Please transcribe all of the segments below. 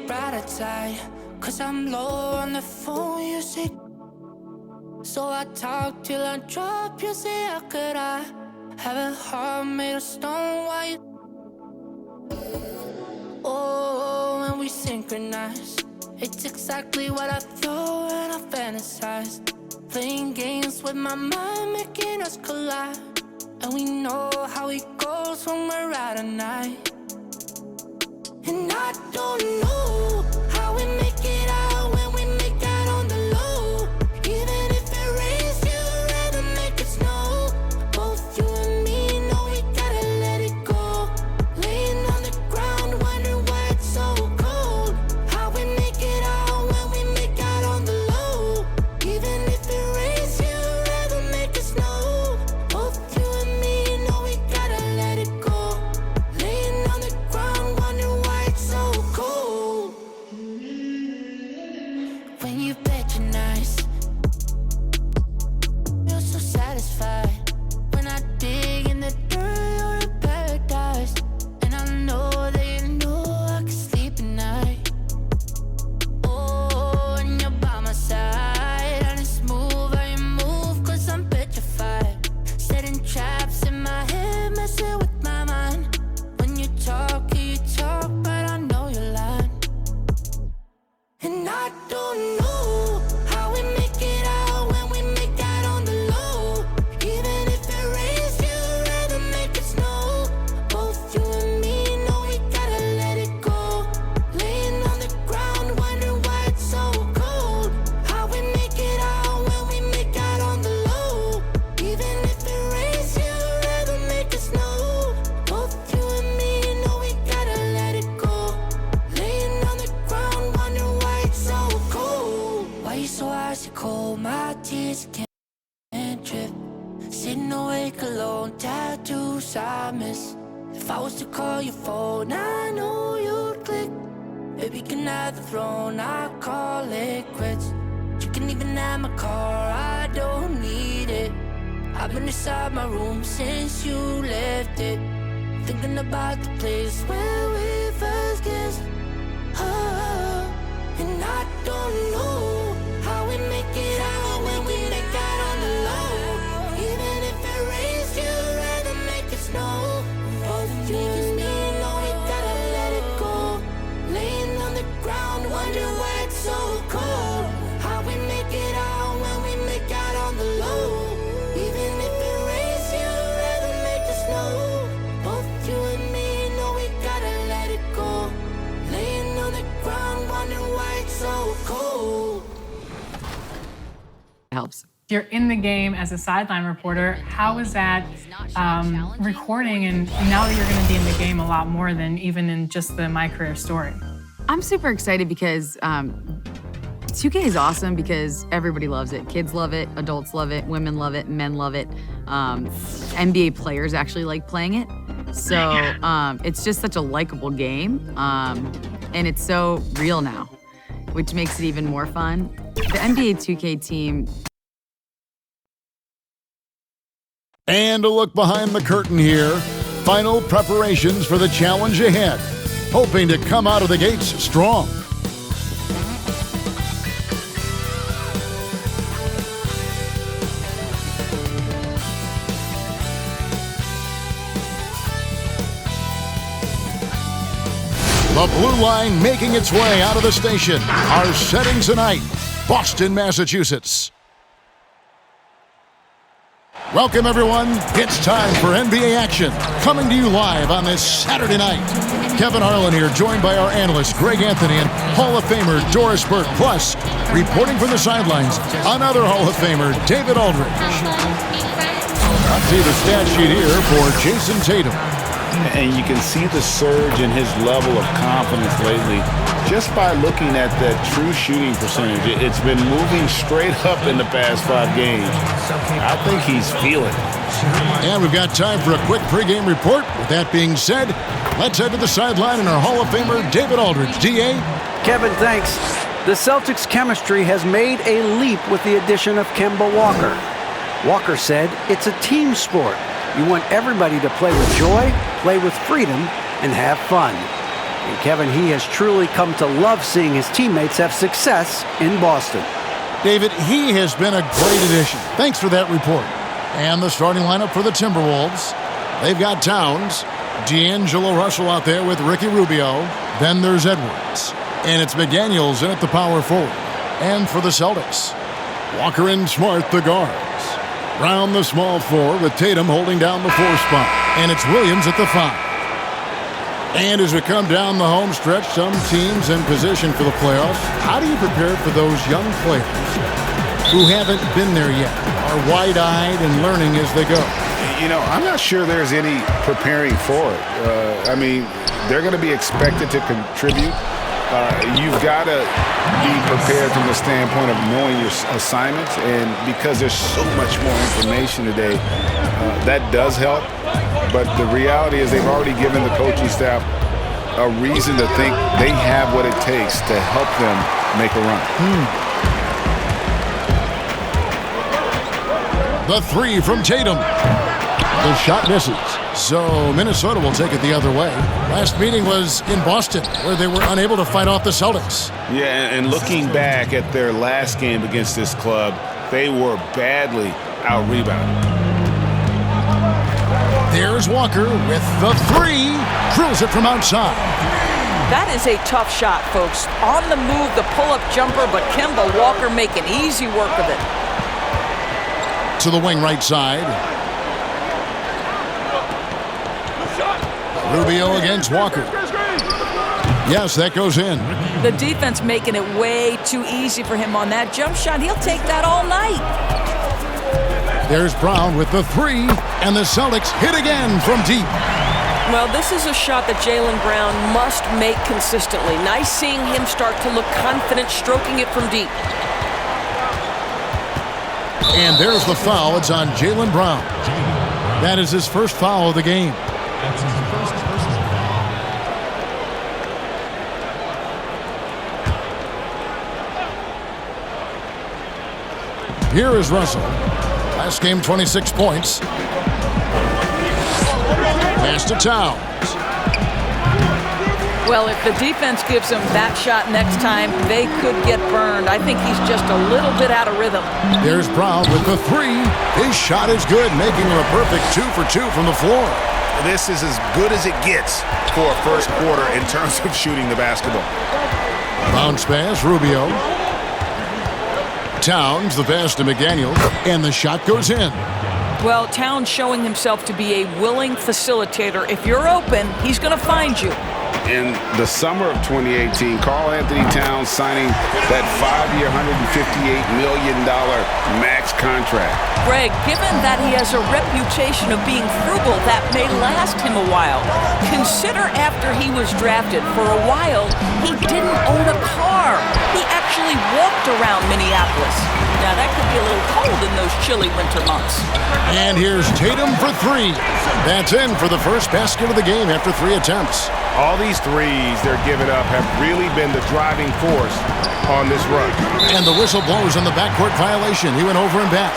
brighter side, 'cause I'm low on the phone, you say. So I talk till I drop, you say, how could I have a heart made of stone? Why you? Oh, when we synchronize, it's exactly what I thought and I fantasize. Playing games with my mind, making us collide. And we know how it goes when we're out at night. And I don't know how we make it out when we make out on the low. Even if it rains, you'd rather make it snow. Both you and me know we gotta let it go. Laying on the ground, wondering why it's so cold. How we make it out when we make out on the low. Even if it rains, you'd rather make it snow. Both you and me know we gotta let it go. Laying on the ground, wondering why it's so cold. When you patronize, you're so satisfied. When I dig in the dirt, you're in paradise. And I know that you know I can sleep at night. Oh, and you're by my side, and it's smooth how you move, 'cause I'm petrified. Setting traps in my head, messing with my mind. When you talk, but I know you're lying. And I don't know how we make it out when we make out on the low. Even if it rains, you'd rather make it snow. Both you and me know we gotta let it go. Laying on the ground, wondering why it's so cold. How we make it out when we make out on the low. Even if it rains, you'd rather make it snow. Both you and me know we gotta let it go. Laying on the ground, wondering why it's so cold. Why you so icy cold? My tears can't drip. Sitting awake alone, tattoos I miss. If I was to call your phone, I know you'd click. Baby, can have the throne, I call it quits. You can even have my car, I don't need it. I've been inside my room since you left it, thinking about the place where we first kissed. Oh, and I don't know how we make it out when we make out on the low. Even if it rains, you'd rather make it snow. Both you and me know we gotta let it go. Laying on the ground, wondering why it's so cold. How we make it out when we make out on the low. Even if it rains, you'd rather make it snow. Both you and me know we gotta let it go. Laying on the ground, wondering why it's so cold. Helps. You're in the game as a sideline reporter. How is that recording, and now that you're going to be in the game a lot more than even in just the My Career Story? I'm super excited because 2K is awesome because everybody loves it. Kids love it, adults love it, women love it, men love it. NBA players actually like playing it. So it's just such a likable game, and it's so real now, which makes it even more fun. The NBA 2K team. And a look behind the curtain here. Final preparations for the challenge ahead. Hoping to come out of the gates strong. The blue line making its way out of the station. Our setting tonight, Boston, Massachusetts. Welcome, everyone. It's time for NBA action. Coming to you live on this Saturday night. Kevin Harlan here, joined by our analyst, Greg Anthony, and Hall of Famer Doris Burke. Plus, reporting from the sidelines, another Hall of Famer, David Aldridge. I see the stat sheet here for Jason Tatum. And you can see the surge in his level of confidence lately just by looking at that true shooting percentage. It's been moving straight up in the past 5 games. I think he's feeling it. And we've got time for a quick pregame report. With that being said, let's head to the sideline and our Hall of Famer, David Aldridge. D.A.? Kevin, thanks. The Celtics' chemistry has made a leap with the addition of Kemba Walker. Walker said it's a team sport. You want everybody to play with joy, play with freedom, and have fun. And Kevin, he has truly come to love seeing his teammates have success in Boston. David, he has been a great addition. Thanks for that report. And the starting lineup for the Timberwolves. They've got Towns, D'Angelo Russell out there with Ricky Rubio. Then there's Edwards. And it's McDaniels in at the power forward. And for the Celtics, Walker and Smart, the guards. Brown, the small forward, with Tatum holding down the 4 spot. And it's Williams at the 5. And as we come down the home stretch, some teams in position for the playoffs. How do you prepare for those young players who haven't been there yet, are wide-eyed and learning as they go? You know, I'm not sure there's any preparing for it. I mean, they're going to be expected to contribute. You've got to be prepared from the standpoint of knowing your assignments, and because there's so much more information today, that does help. But the reality is they've already given the coaching staff a reason to think they have what it takes to help them make a run. The 3 from Tatum. The shot misses. So Minnesota will take it the other way. Last meeting was in Boston, where they were unable to fight off the Celtics. Yeah, and looking back at their last game against this club, they were badly out-rebounded. There's Walker with the 3. Drills it from outside. That is a tough shot, folks. On the move, the pull-up jumper, but Kemba Walker making easy work of it. To the wing right side. Rubio against Walker. Yes, that goes in. The defense making it way too easy for him on that jump shot. He'll take that all night. There's Brown with the 3, and the Celtics hit again from deep. Well, this is a shot that Jaylen Brown must make consistently. Nice seeing him start to look confident, stroking it from deep. And there's the foul. It's on Jaylen Brown. That is his first foul of the game. Here is Russell. Last game, 26 points. Pass to Towns. Well, if the defense gives him that shot next time, they could get burned. I think he's just a little bit out of rhythm. There's Brown with the 3. His shot is good, making him a perfect 2 for 2 from the floor. This is as good as it gets for a first quarter in terms of shooting the basketball. Bounce pass, Rubio. Towns, the pass to McDaniels, and the shot goes in. Well, Towns showing himself to be a willing facilitator. If you're open, he's going to find you. In the summer of 2018, Karl Anthony Towns signing that 5-year, $158 million max contract. Greg, given that he has a reputation of being frugal, that may last him a while. Consider after he was drafted, for a while, he didn't own a car. He actually walked around Minneapolis. Now, that could be a little cold in those chilly winter months. And here's Tatum for 3. That's in for the first basket of the game after 3 attempts. All these threes they're giving up have really been the driving force on this run. And the whistle blows on the backcourt violation. He went over and back.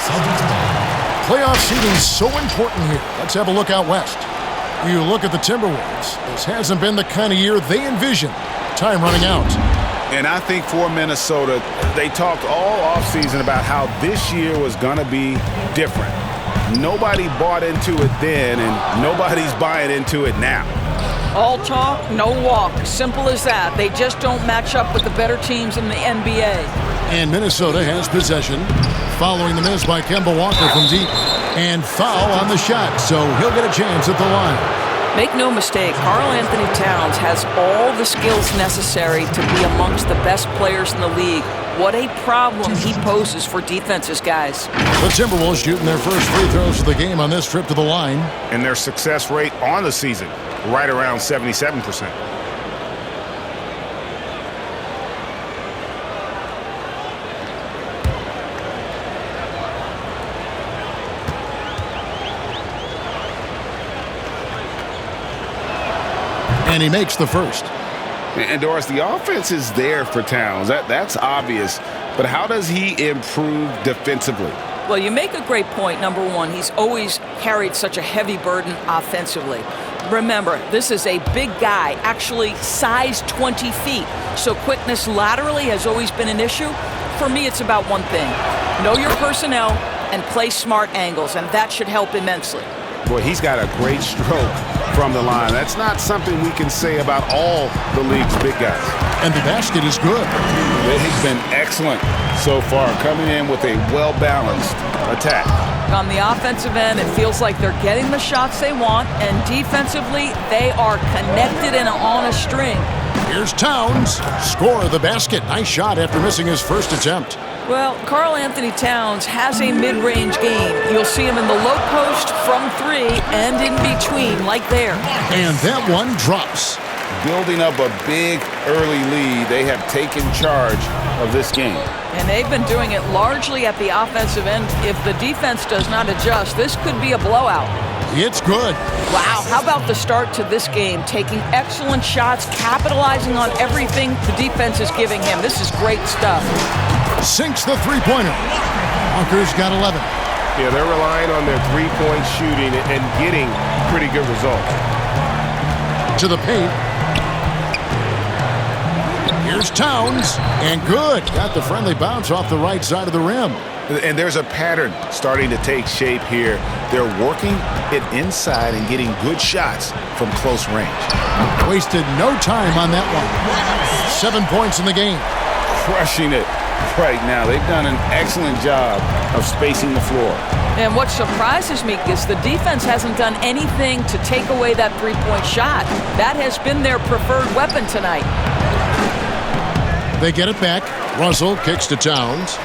Playoff seeding is so important here. Let's have a look out west. You look at the Timberwolves. This hasn't been the kind of year they envisioned. Time running out. And I think for Minnesota, they talked all offseason about how this year was going to be different. Nobody bought into it then, and nobody's buying into it now. All talk, no walk. Simple as that. They just don't match up with the better teams in the NBA. And Minnesota has possession. Following the miss by Kemba Walker from deep. And foul on the shot, so he'll get a chance at the line. Make no mistake, Karl Anthony Towns has all the skills necessary to be amongst the best players in the league. What a problem he poses for defenses, guys. The Timberwolves shooting their first free throws of the game on this trip to the line. And their success rate on the season, right around 77%. And he makes the first. And Doris, the offense is there for Towns. That's obvious. But how does he improve defensively? Well, you make a great point. Number one, he's always carried such a heavy burden offensively. Remember, this is a big guy, actually size 20 feet. So quickness laterally has always been an issue. For me, it's about one thing. Know your personnel and play smart angles, and that should help immensely. Boy, he's got a great stroke from the line. That's not something we can say about all the league's big guys. And the basket is good. He's been excellent so far, coming in with a well-balanced attack. On the offensive end, it feels like they're getting the shots they want, and defensively, they are connected and on a string. Here's Towns. Score of the basket. Nice shot after missing his first attempt. Well, Karl Anthony Towns has a mid-range game. You'll see him in the low post, from three, and in between, like there. And that one drops. Building up a big early lead, they have taken charge of this game. And they've been doing it largely at the offensive end. If the defense does not adjust, this could be a blowout. It's good. Wow, how about the start to this game? Taking excellent shots, capitalizing on everything the defense is giving him. This is great stuff. Sinks the three-pointer. Walker's got 11. Yeah, they're relying on their three-point shooting and getting pretty good results. To the paint. Here's Towns, and good. Got the friendly bounce off the right side of the rim. And there's a pattern starting to take shape here. They're working it inside and getting good shots from close range. Wasted no time on that one. 7 points in the game. Crushing it right now. They've done an excellent job of spacing the floor. And what surprises me is the defense hasn't done anything to take away that three-point shot. That has been their preferred weapon tonight. They get it back. Russell kicks to Towns.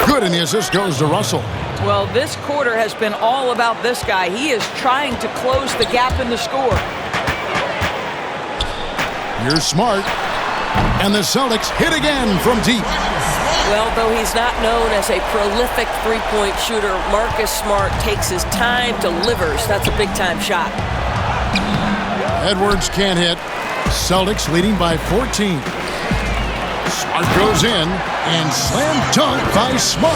Good, and the assist goes to Russell. Well, this quarter has been all about this guy. He is trying to close the gap in the score. Here's Smart. And the Celtics hit again from deep. Well, though he's not known as a prolific three-point shooter, Marcus Smart takes his time, delivers. That's a big-time shot. Edwards can't hit. Celtics leading by 14. Smart goes in, and slam dunk by Smart.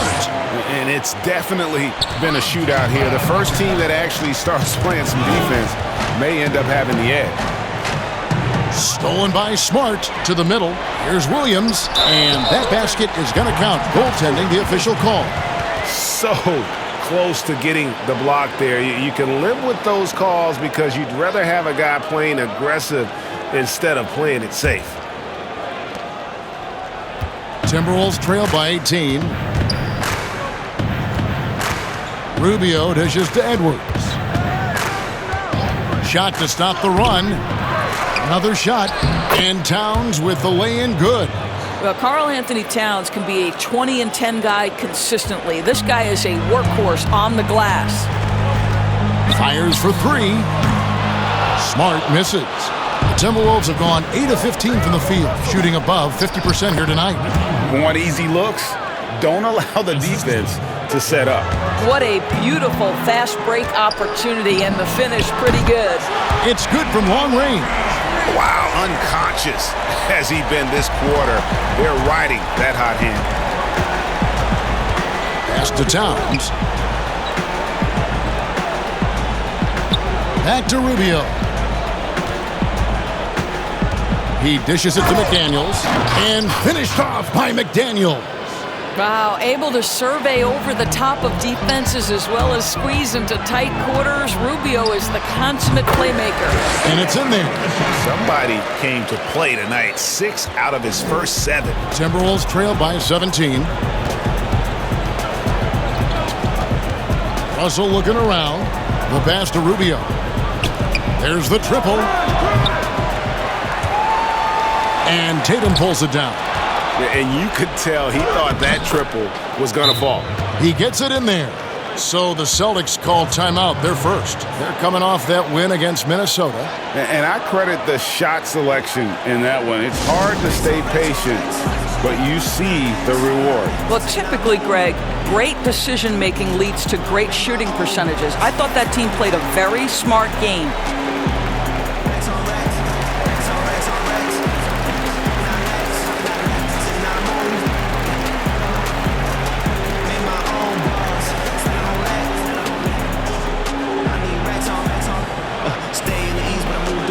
And it's definitely been a shootout here. The first team that actually starts playing some defense may end up having the edge. Stolen by Smart to the middle. Here's Williams, and that basket is going to count. Goaltending, the official call. So close to getting the block there. You can live with those calls because you'd rather have a guy playing aggressive instead of playing it safe. Timberwolves trail by 18. Rubio dishes to Edwards. Shot to stop the run. Another shot, and Towns with the lay-in good. Well, Karl Anthony Towns can be a 20-10 guy consistently. This guy is a workhorse on the glass. Fires for three. Smart misses. The Timberwolves have gone 8 of 15 from the field, shooting above 50% here tonight. Want easy looks? Don't allow the defense to set up. What a beautiful fast break opportunity, and the finish pretty good. It's good from long range. Wow, unconscious has he been this quarter. They're riding that hot hand. Pass to Towns. Back to Rubio. He dishes it to McDaniels, and finished off by McDaniels. Wow, able to survey over the top of defenses as well as squeeze into tight quarters. Rubio is the consummate playmaker. And it's in there. Somebody came to play tonight. 6 out of his first 7. Timberwolves trail by 17. Russell looking around. The pass to Rubio. There's the triple. And Tatum pulls it down. And you could tell he thought that triple was going to fall. He gets it in there. So the Celtics call timeout. They're first. They're coming off that win against Minnesota. And I credit the shot selection in that one. It's hard to stay patient, but you see the reward. Well, typically, Greg, great decision-making leads to great shooting percentages. I thought that team played a very smart game. Stay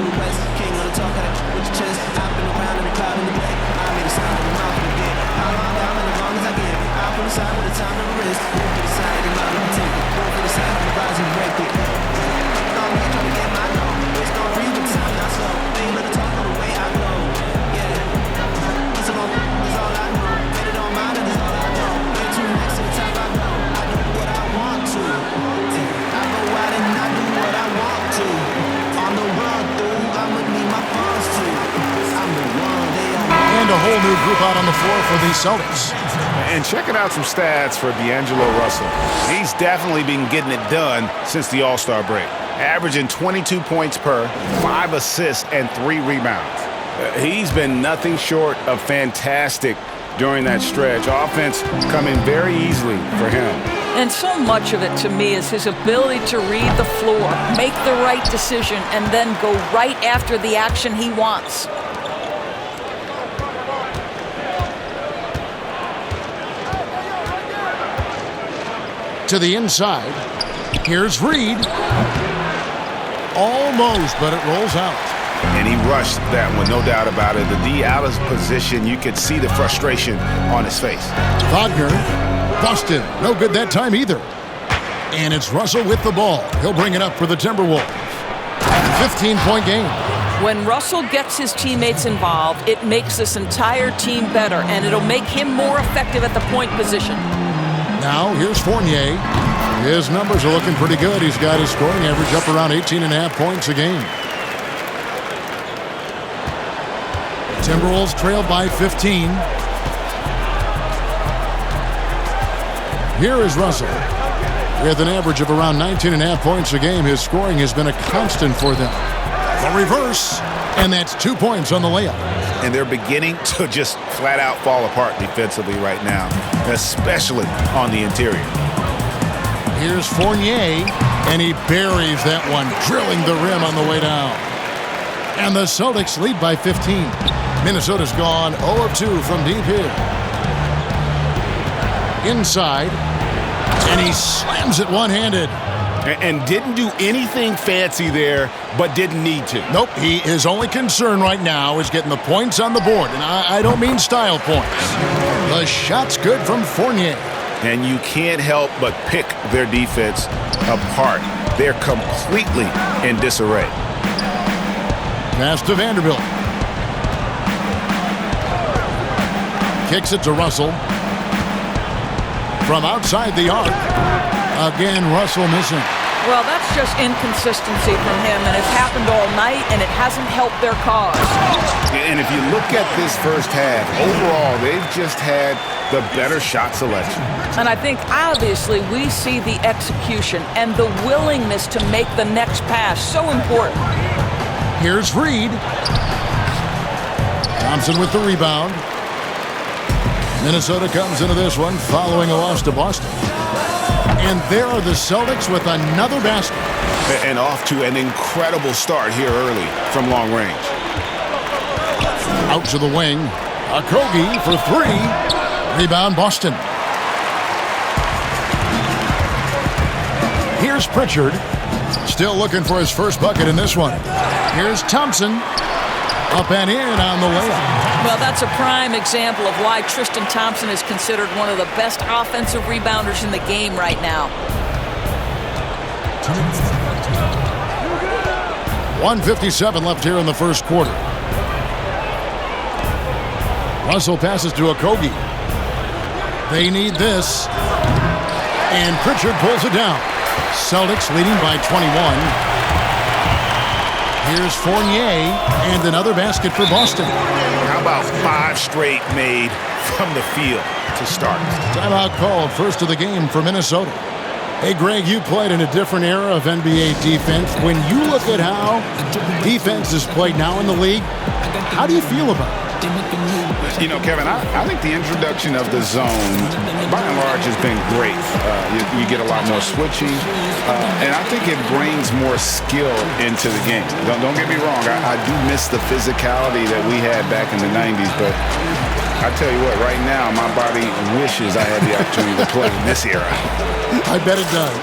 the west, king of the talk, got it with your chest. I've been around in the crowd in the back. I made a sign of the mouth of the dead. How long down and as long as I can. I'll put aside with the time to risk. Move to the side of the mouth of the take it. Move to the side of the rise and break it. No, I'm trying to get my dough. It's gonna breathe with the sound not slow. They ain't let the talk on the way I go. Yeah. It's all I know. Made it on mine and it's all I know. Get too next to the top I go. I do what I want to. I go out and I do what I want to. On the run through, I'ma need my funds too. I'm the one they all. And a whole new group out on the floor for the Celtics. And checking out some stats for D'Angelo Russell. He's definitely been getting it done since the All-Star break. Averaging 22 points per, 5 assists, and 3 rebounds. He's been nothing short of fantastic during that stretch. Offense coming very easily for him. And so much of it to me is his ability to read the floor, make the right decision, and then go right after the action he wants. To the inside. Here's Reed. Almost, but it rolls out. And he rushed that one, no doubt about it. The D out of position, you could see the frustration on his face. Wagner busted. No good that time either. And it's Russell with the ball. He'll bring it up for the Timberwolves. 15-point game. When Russell gets his teammates involved, it makes this entire team better, and it'll make him more effective at the point position. Now, here's Fournier. His numbers are looking pretty good. He's got his scoring average up around 18.5 points a game. Timberwolves trail by 15. Here is Russell. With an average of around 19.5 points a game, his scoring has been a constant for them. The reverse, and that's 2 points on the layup. And they're beginning to just flat out fall apart defensively right now, especially on the interior. Here's Fournier, and he buries that one, drilling the rim on the way down. And the Celtics lead by 15. Minnesota's gone 0 of 2 from deep here. Inside, and he slams it one-handed. And didn't do anything fancy there, but didn't need to. Nope, his only concern right now is getting the points on the board, and I don't mean style points. The shot's good from Fournier. And you can't help but pick their defense apart. They're completely in disarray. Pass to Vanderbilt. Kicks it to Russell. From outside the arc. Again, Russell missing. Well, that's just inconsistency from him, and it's happened all night, and it hasn't helped their cause. And if you look at this first half, overall, they've just had the better shot selection. And I think, obviously, we see the execution and the willingness to make the next pass so important. Here's Reed. Thompson with the rebound. Minnesota comes into this one following a loss to Boston. And there are the Celtics with another basket. And off to an incredible start here early from long range. Out to the wing. Okogie for 3. Rebound Boston. Here's Pritchard. Still looking for his first bucket in this one. Here's Thompson. Up and in on the layup. Well, that's a prime example of why Tristan Thompson is considered one of the best offensive rebounders in the game right now. 1:57 left here in the first quarter. Russell passes to Okogie. They need this. And Pritchard pulls it down. Celtics leading by 21. Here's Fournier, and another basket for Boston. How about 5 straight made from the field to start? Timeout called, first of the game for Minnesota. Hey, Greg, you played in a different era of NBA defense. When you look at how defense is played now in the league, how do you feel about it? You know, Kevin, I think the introduction of the zone, by and large, has been great. You get a lot more switching, and I think it brings more skill into the game. Don't get me wrong, I do miss the physicality that we had back in the 90s, but I tell you what, right now, my body wishes I had the opportunity to play in this era. I bet it does.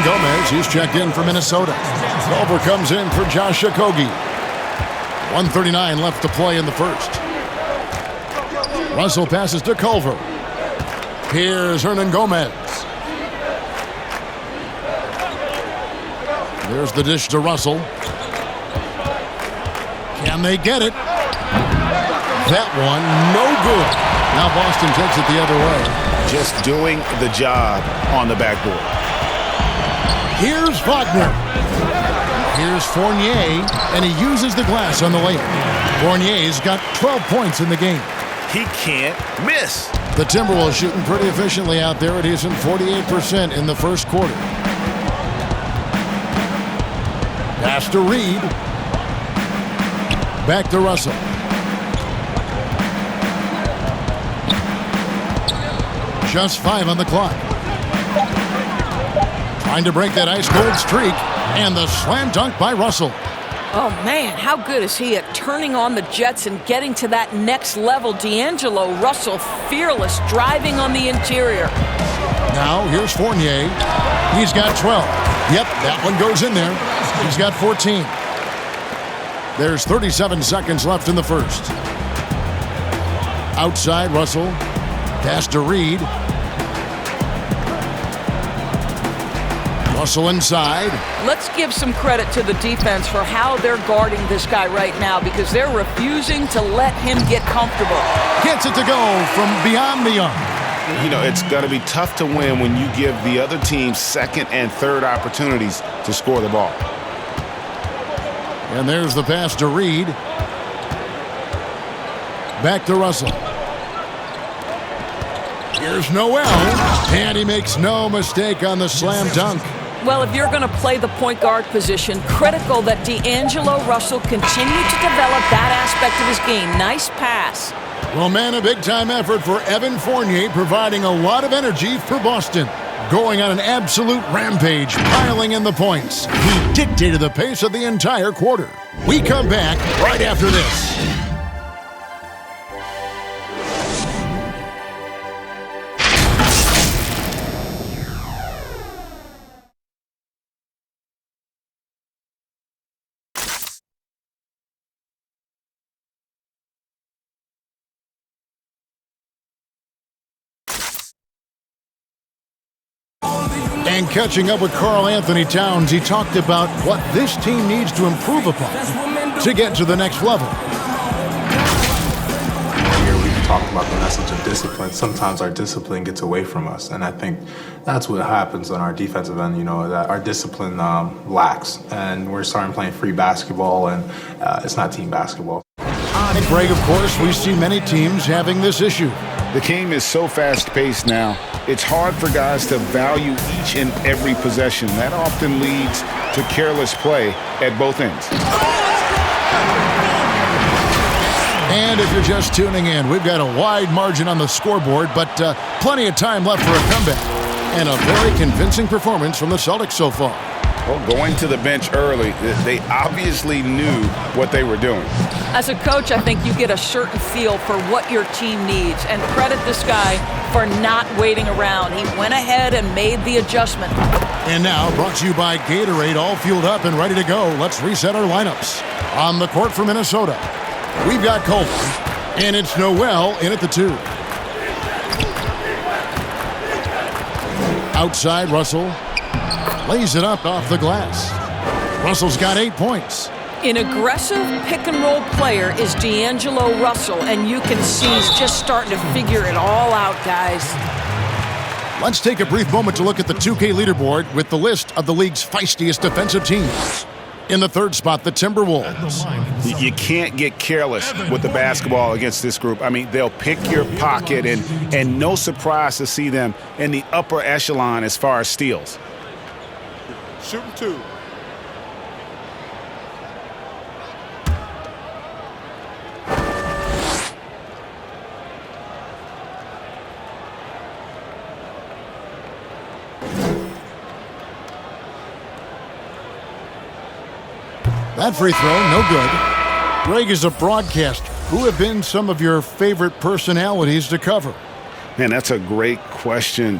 Gomez, he's checked in for Minnesota. Culver comes in for Josh Okogie. 1:39 left to play in the first. Russell passes to Culver. Here's Hernan Gomez. There's the dish to Russell. Can they get it? That one, no good. Now Boston takes it the other way. Just doing the job on the backboard. Here's Wagner. Here's Fournier, and he uses the glass on the layup. Fournier's got 12 points in the game. He can't miss. The Timberwolves shooting pretty efficiently out there. It isn't 48% in the first quarter. Pass to Reed. Back to Russell. Just 5 on the clock. Trying to break that ice-cold streak. And the slam dunk by Russell. Oh, man, how good is he at turning on the jets and getting to that next level? D'Angelo Russell, fearless, driving on the interior. Now, here's Fournier. He's got 12. Yep, that one goes in there. He's got 14. There's 37 seconds left in the first. Outside, Russell. Pass to Reed. Russell inside. Let's give some credit to the defense for how they're guarding this guy right now because they're refusing to let him get comfortable. Gets it to go from beyond the arc. You know, it's going to be tough to win when you give the other team second and third opportunities to score the ball. And there's the pass to Reed. Back to Russell. Here's Noel. And he makes no mistake on the slam dunk. Well, if you're going to play the point guard position, critical that D'Angelo Russell continue to develop that aspect of his game. Nice pass. Well, man, a big-time effort for Evan Fournier, providing a lot of energy for Boston. Going on an absolute rampage, piling in the points. He dictated the pace of the entire quarter. We come back right after this. And catching up with Karl Anthony Towns, he talked about what this team needs to improve upon to get to the next level. Here we've talked about the message of discipline. Sometimes our discipline gets away from us, and I think that's what happens on our defensive end, you know, that our discipline lacks, and we're starting playing free basketball, and it's not team basketball. And Greg, of course, we see many teams having this issue. The game is so fast-paced now, it's hard for guys to value each and every possession. That often leads to careless play at both ends. And if you're just tuning in, we've got a wide margin on the scoreboard, but plenty of time left for a comeback. And a very convincing performance from the Celtics so far. Well, going to the bench early, they obviously knew what they were doing. As a coach, I think you get a certain feel for what your team needs, and credit this guy for not waiting around. He went ahead and made the adjustment. And now, brought to you by Gatorade, all fueled up and ready to go. Let's reset our lineups. On the court for Minnesota, we've got Culver, and it's Noel in at the 2. Outside, Russell lays it up off the glass. Russell's got 8 points. An aggressive pick-and-roll player is D'Angelo Russell, and you can see he's just starting to figure it all out, guys. Let's take a brief moment to look at the 2K leaderboard with the list of the league's feistiest defensive teams. In the third spot, the Timberwolves. You can't get careless with the basketball against this group. I mean, they'll pick your pocket, and no surprise to see them in the upper echelon as far as steals. Shooting 2. That free throw, no good. Greg is a broadcaster. Who have been some of your favorite personalities to cover? Man, that's a great question.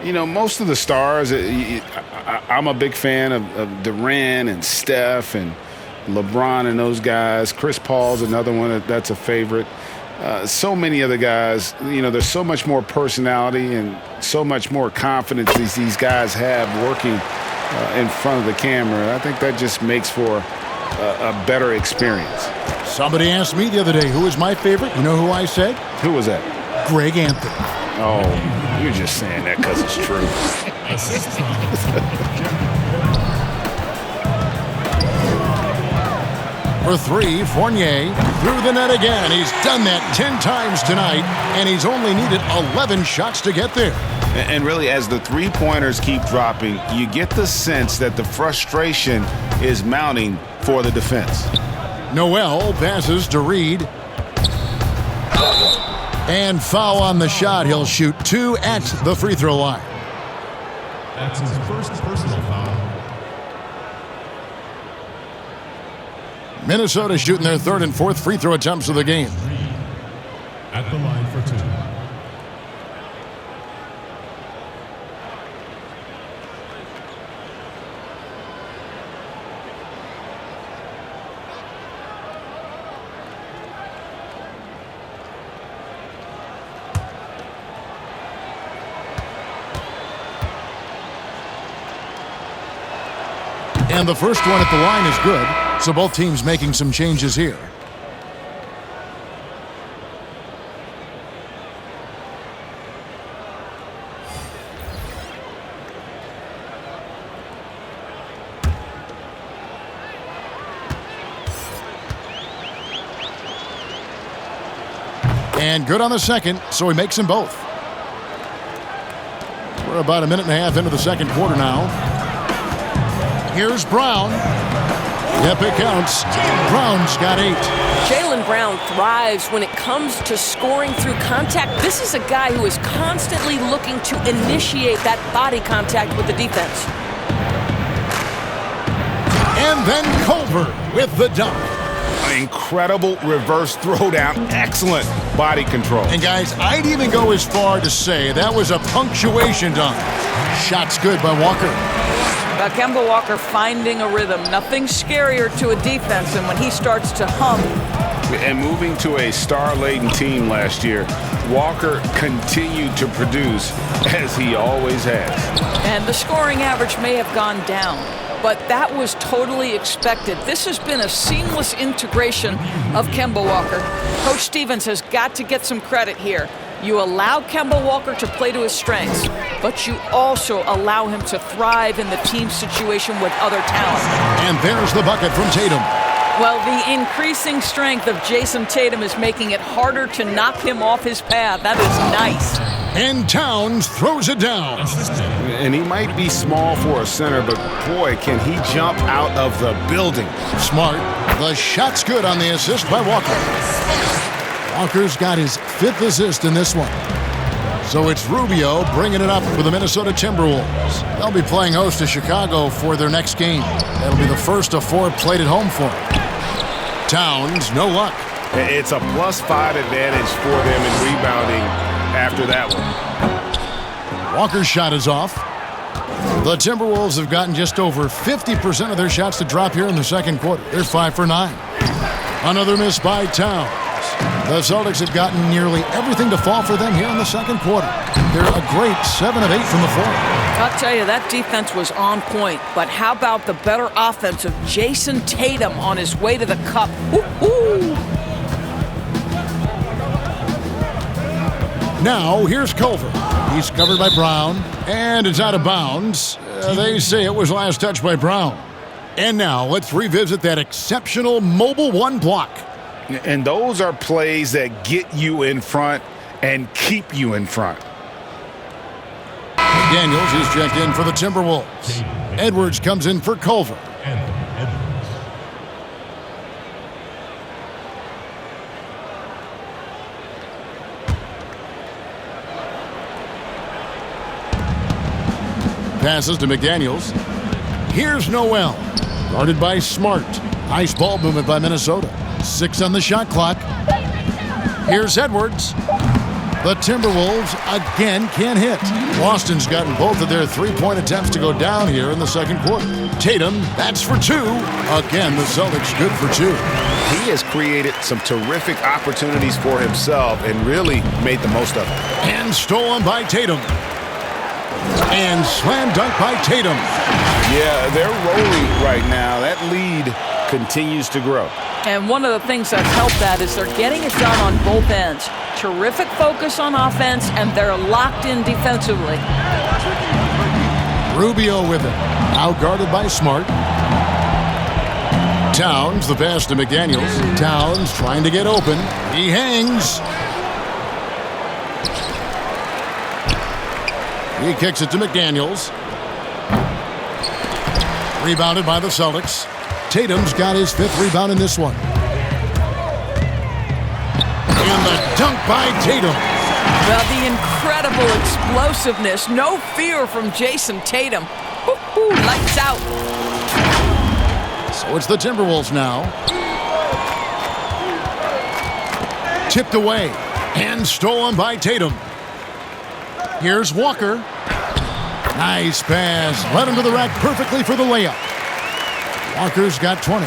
You know, most of the stars, I'm a big fan of Durant and Steph and LeBron and those guys. Chris Paul's another one that's a favorite. So many other guys, you know, there's so much more personality and so much more confidence these guys have working in front of the camera. I think that just makes for a better experience. Somebody asked me the other day, who was my favorite? You know who I said? Who was that? Greg Anthony. Oh, you're just saying that because it's true. For three, Fournier through the net again. He's done that 10 times tonight, and he's only needed 11 shots to get there. And really, as the three-pointers keep dropping, you get the sense that the frustration is mounting for the defense. Noel passes to Reed. And foul on the shot. He'll shoot 2 at the free throw line. That's his first personal foul. Minnesota shooting their third and fourth free throw attempts of the game. At the line for 2. And the first one at the line is good, so both teams making some changes here. And good on the second, so he makes them both. We're about a minute and a half into the second quarter now. Here's Brown. Yep, it counts. Brown's got 8. Jaylen Brown thrives when it comes to scoring through contact. This is a guy who is constantly looking to initiate that body contact with the defense. And then Culver with the dunk. An incredible reverse throwdown. Excellent body control. And guys, I'd even go as far to say that was a punctuation dunk. Shot's good by Walker. Kemba Walker finding a rhythm. Nothing scarier to a defense than when he starts to hum. And moving to a star-laden team last year, Walker continued to produce as he always has. And the scoring average may have gone down, but that was totally expected. This has been a seamless integration of Kemba Walker. Coach Stevens has got to get some credit here. You allow Kemba Walker to play to his strengths, but you also allow him to thrive in the team situation with other talent. And there's the bucket from Tatum. Well, the increasing strength of Jason Tatum is making it harder to knock him off his path. That is nice. And Towns throws it down. And he might be small for a center, but boy, can he jump out of the building. Smart. The shot's good on the assist by Walker. Walker's got his 5th assist in this one. So it's Rubio bringing it up for the Minnesota Timberwolves. They'll be playing host to Chicago for their next game. That'll be the first of 4 played at home for them. Towns, no luck. It's a +5 advantage for them in rebounding after that one. Walker's shot is off. The Timberwolves have gotten just over 50% of their shots to drop here in the second quarter. They're 5 for 9. Another miss by Towns. The Celtics have gotten nearly everything to fall for them here in the second quarter. They're a great 7 of 8 from the floor. I'll tell you, that defense was on point. But how about the better offense of Jason Tatum on his way to the cup? Woo-hoo! Now, here's Culver. He's covered by Brown, and it's out of bounds. They say it was last touched by Brown. And now, let's revisit that exceptional mobile 1 block. And those are plays that get you in front and keep you in front. Daniels is checked in for the Timberwolves. Edwards comes in for Culver. Passes to McDaniels. Here's Noel. Guarded by Smart. Nice ball movement by Minnesota. 6 on the shot clock. Here's Edwards. The Timberwolves again can't hit. Boston's gotten both of their three-point attempts to go down here in the second quarter. Tatum, that's for two. Again, the Celtics good for two. He has created some terrific opportunities for himself and really made the most of it. And stolen by Tatum. And slam dunk by Tatum. Yeah, they're rolling right now. That lead continues to grow. And one of the things that's helped that is they're getting it done on both ends. Terrific focus on offense, and they're locked in defensively. Rubio with it. Now guarded by Smart. Towns, the pass to McDaniels. Towns trying to get open. He hangs. He kicks it to McDaniels. Rebounded by the Celtics. Tatum's got his fifth rebound in this one. And the dunk by Tatum. Well, the incredible explosiveness, no fear from Jason Tatum. Woo-hoo, lights out. So it's the Timberwolves now. Tipped away and stolen by Tatum. Here's Walker. Nice pass. Led him to the rack perfectly for the layup. Walker's got 20.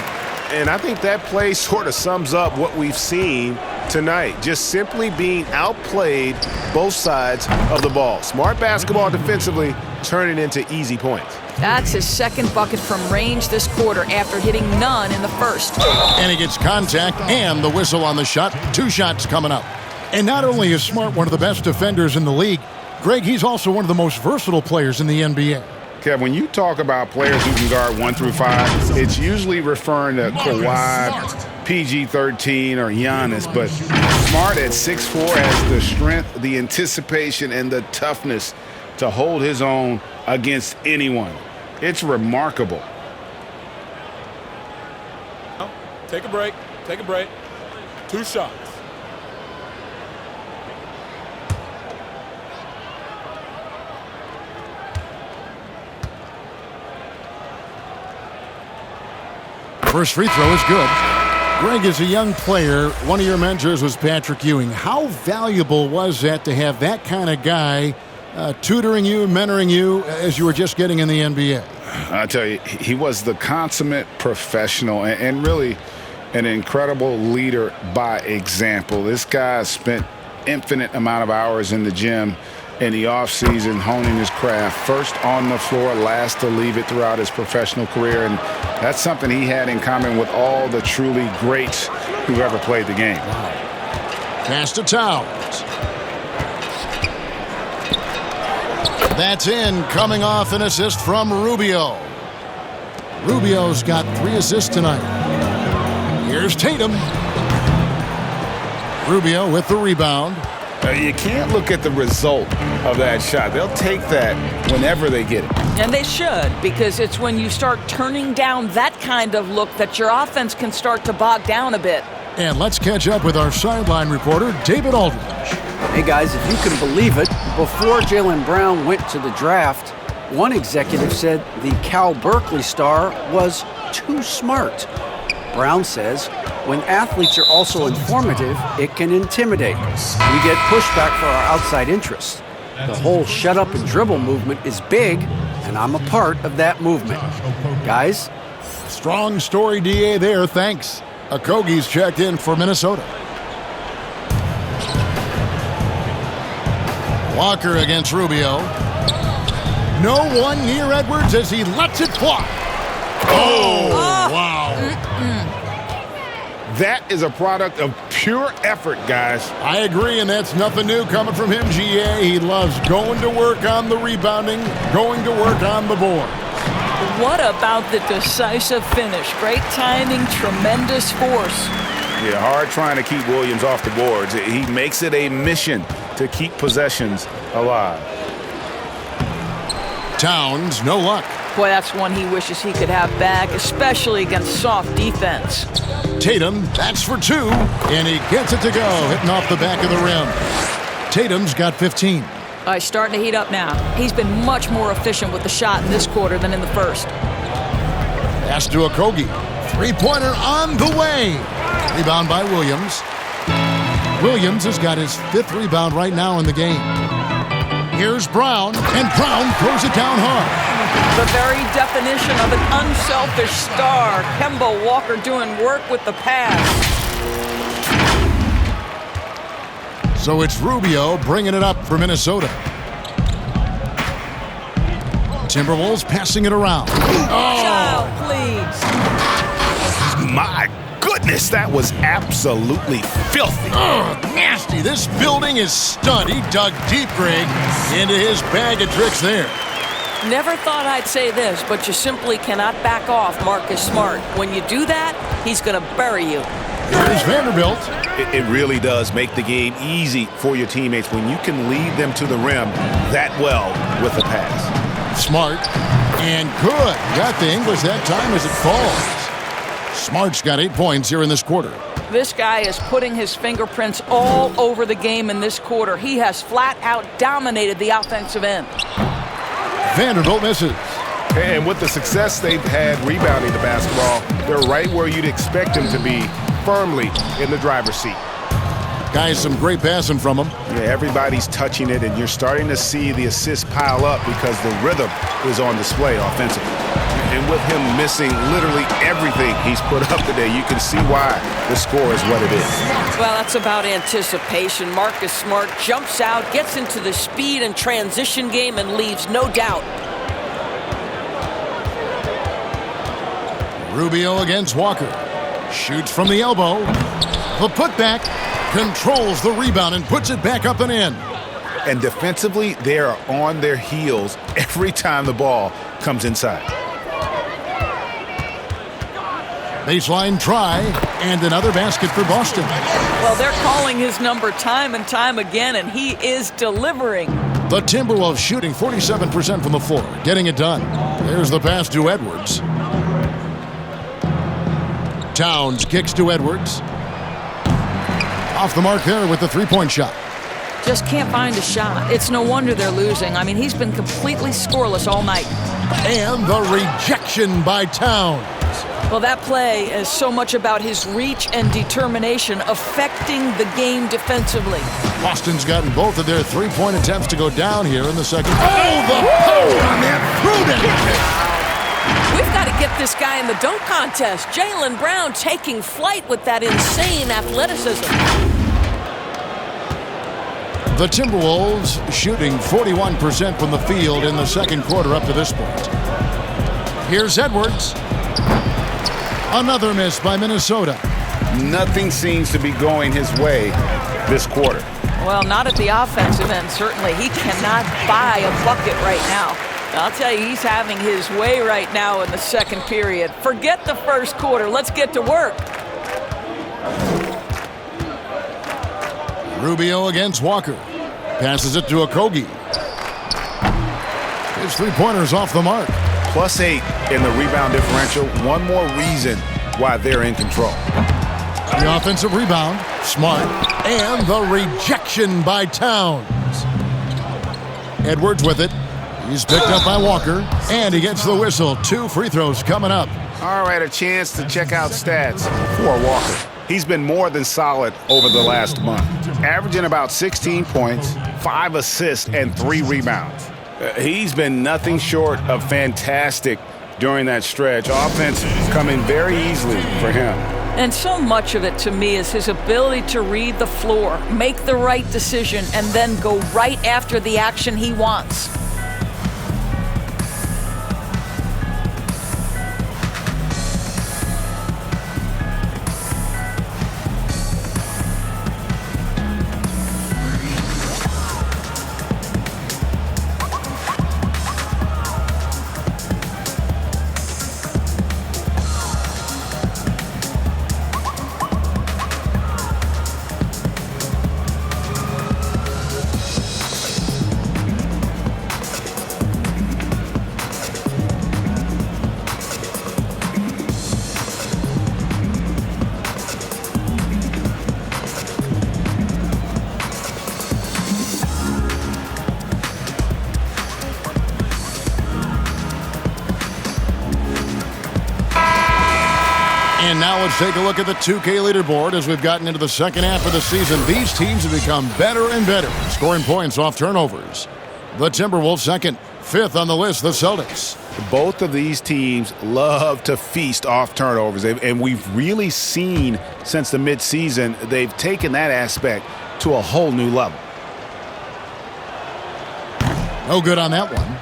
And I think that play sort of sums up what we've seen tonight. Just simply being outplayed both sides of the ball. Smart basketball defensively, turning into easy points. That's his second bucket from range this quarter after hitting none in the first. And he gets contact and the whistle on the shot. 2 shots coming up. And not only is Smart one of the best defenders in the league, Greg, he's also one of the most versatile players in the NBA. Kev, when you talk about players who can guard 1 through 5, it's usually referring to Kawhi, PG-13, or Giannis. But Smart at 6'4" has the strength, the anticipation, and the toughness to hold his own against anyone. It's remarkable. Take a break. Take a break. 2 shots. First free throw is good. Greg, as a young player, one of your mentors was Patrick Ewing. How valuable was that to have that kind of guy tutoring you, mentoring you as you were just getting in the NBA? I tell you, he was the consummate professional and really an incredible leader by example. This guy spent infinite amount of hours in the gym in the offseason honing his craft, first on the floor, last to leave it throughout his professional career. And that's something he had in common with all the truly greats who've ever played the game. Pass to Towns. That's in, coming off an assist from Rubio. Rubio's got 3 assists tonight. Here's Tatum. Rubio with the rebound. You can't look at the result of that shot. They'll take that whenever they get it. And they should, because it's when you start turning down that kind of look that your offense can start to bog down a bit. And let's catch up with our sideline reporter, David Aldridge. Hey guys, if you can believe it, before Jaylen Brown went to the draft, one executive said the Cal Berkeley star was too smart. Brown says, when athletes are also informative, it can intimidate. We get pushback for our outside interests. The whole shut up and dribble movement is big, and I'm a part of that movement. Guys? Strong story, DA, there, thanks. Okogie's checked in for Minnesota. Walker against Rubio. No one near Edwards as he lets it fly. Oh, wow. That is a product of pure effort, guys. I agree, and that's nothing new coming from him, GA. He loves going to work on the rebounding, going to work on the board. What about the decisive finish? Great timing, tremendous force. Yeah, hard trying to keep Williams off the boards. He makes it a mission to keep possessions alive. Towns, no luck. Boy, that's one he wishes he could have back, especially against soft defense. Tatum, that's for 2, and he gets it to go, hitting off the back of the rim. Tatum's got 15. He's starting to heat up now. He's been much more efficient with the shot in this quarter than in the first. Pass to Okogie. 3-pointer on the way. Rebound by Williams. Williams has got his 5th rebound right now in the game. Here's Brown, and Brown throws it down hard. The very definition of an unselfish star. Kemba Walker doing work with the pass. So it's Rubio bringing it up for Minnesota. Timberwolves passing it around. Child, please. My goodness, that was absolutely filthy. Nasty. This building is stunned. He dug deep, Greg, into his bag of tricks there. Never thought I'd say this, but you simply cannot back off Marcus Smart. When you do that, he's going to bury you. Here's Vanderbilt. It really does make the game easy for your teammates when you can lead them to the rim that well with the pass. Smart and good. Got the English that time as it falls. Smart's got 8 points here in this quarter. This guy is putting his fingerprints all over the game in this quarter. He has flat out dominated the offensive end. Vanderbilt misses. And with the success they've had rebounding the basketball, they're right where you'd expect them to be, firmly in the driver's seat. Guys, some great passing from him. Yeah, everybody's touching it, and you're starting to see the assists pile up because the rhythm is on display offensively. And with him missing literally everything he's put up today, you can see why the score is what it is. Well, that's about anticipation. Marcus Smart jumps out, gets into the speed and transition game, and leaves no doubt. Rubio against Walker. Shoots from the elbow. The putback. Controls the rebound and puts it back up and in. And defensively, they are on their heels every time the ball comes inside. Baseline try, and another basket for Boston. Well, they're calling his number time and time again, and he is delivering. The Timberwolves shooting 47% from the floor, getting it done. There's the pass to Edwards. Towns kicks to Edwards. Off the mark there with the three-point shot. Just can't find a shot. It's no wonder they're losing. I mean, he's been completely scoreless all night. And the rejection by Towns. Well, that play is so much about his reach and determination affecting the game defensively. Boston's gotten both of their three-point attempts to go down here in the second. Oh, the post on that prudent. We've got to get this guy in the dunk contest. Jaylen Brown taking flight with that insane athleticism. The Timberwolves shooting 41% from the field in the second quarter up to this point. Here's Edwards. Another miss by Minnesota. Nothing seems to be going his way this quarter. Well, not at the offensive end, certainly. He cannot buy a bucket right now. I'll tell you, he's having his way right now in the second period. Forget the first quarter. Let's get to work. Rubio against Walker. Passes it to Okogie. His three-pointer's off the mark. +8 in the rebound differential. One more reason why they're in control. The offensive rebound, Smart, and the rejection by Towns. Edwards with it. He's picked up by Walker, and he gets the whistle. 2 free throws coming up. All right, a chance to check out stats for Walker. He's been more than solid over the last month, averaging about 16 points, 5 assists, and 3 rebounds. He's been nothing short of fantastic during that stretch. Offense coming very easily for him. And so much of it, to me, is his ability to read the floor, make the right decision, and then go right after the action he wants. And now let's take a look at the 2K leaderboard as we've gotten into the second half of the season. These teams have become better and better, scoring points off turnovers. The Timberwolves second, fifth on the list, the Celtics. Both of these teams love to feast off turnovers, and we've really seen since the midseason they've taken that aspect to a whole new level. No good on that one.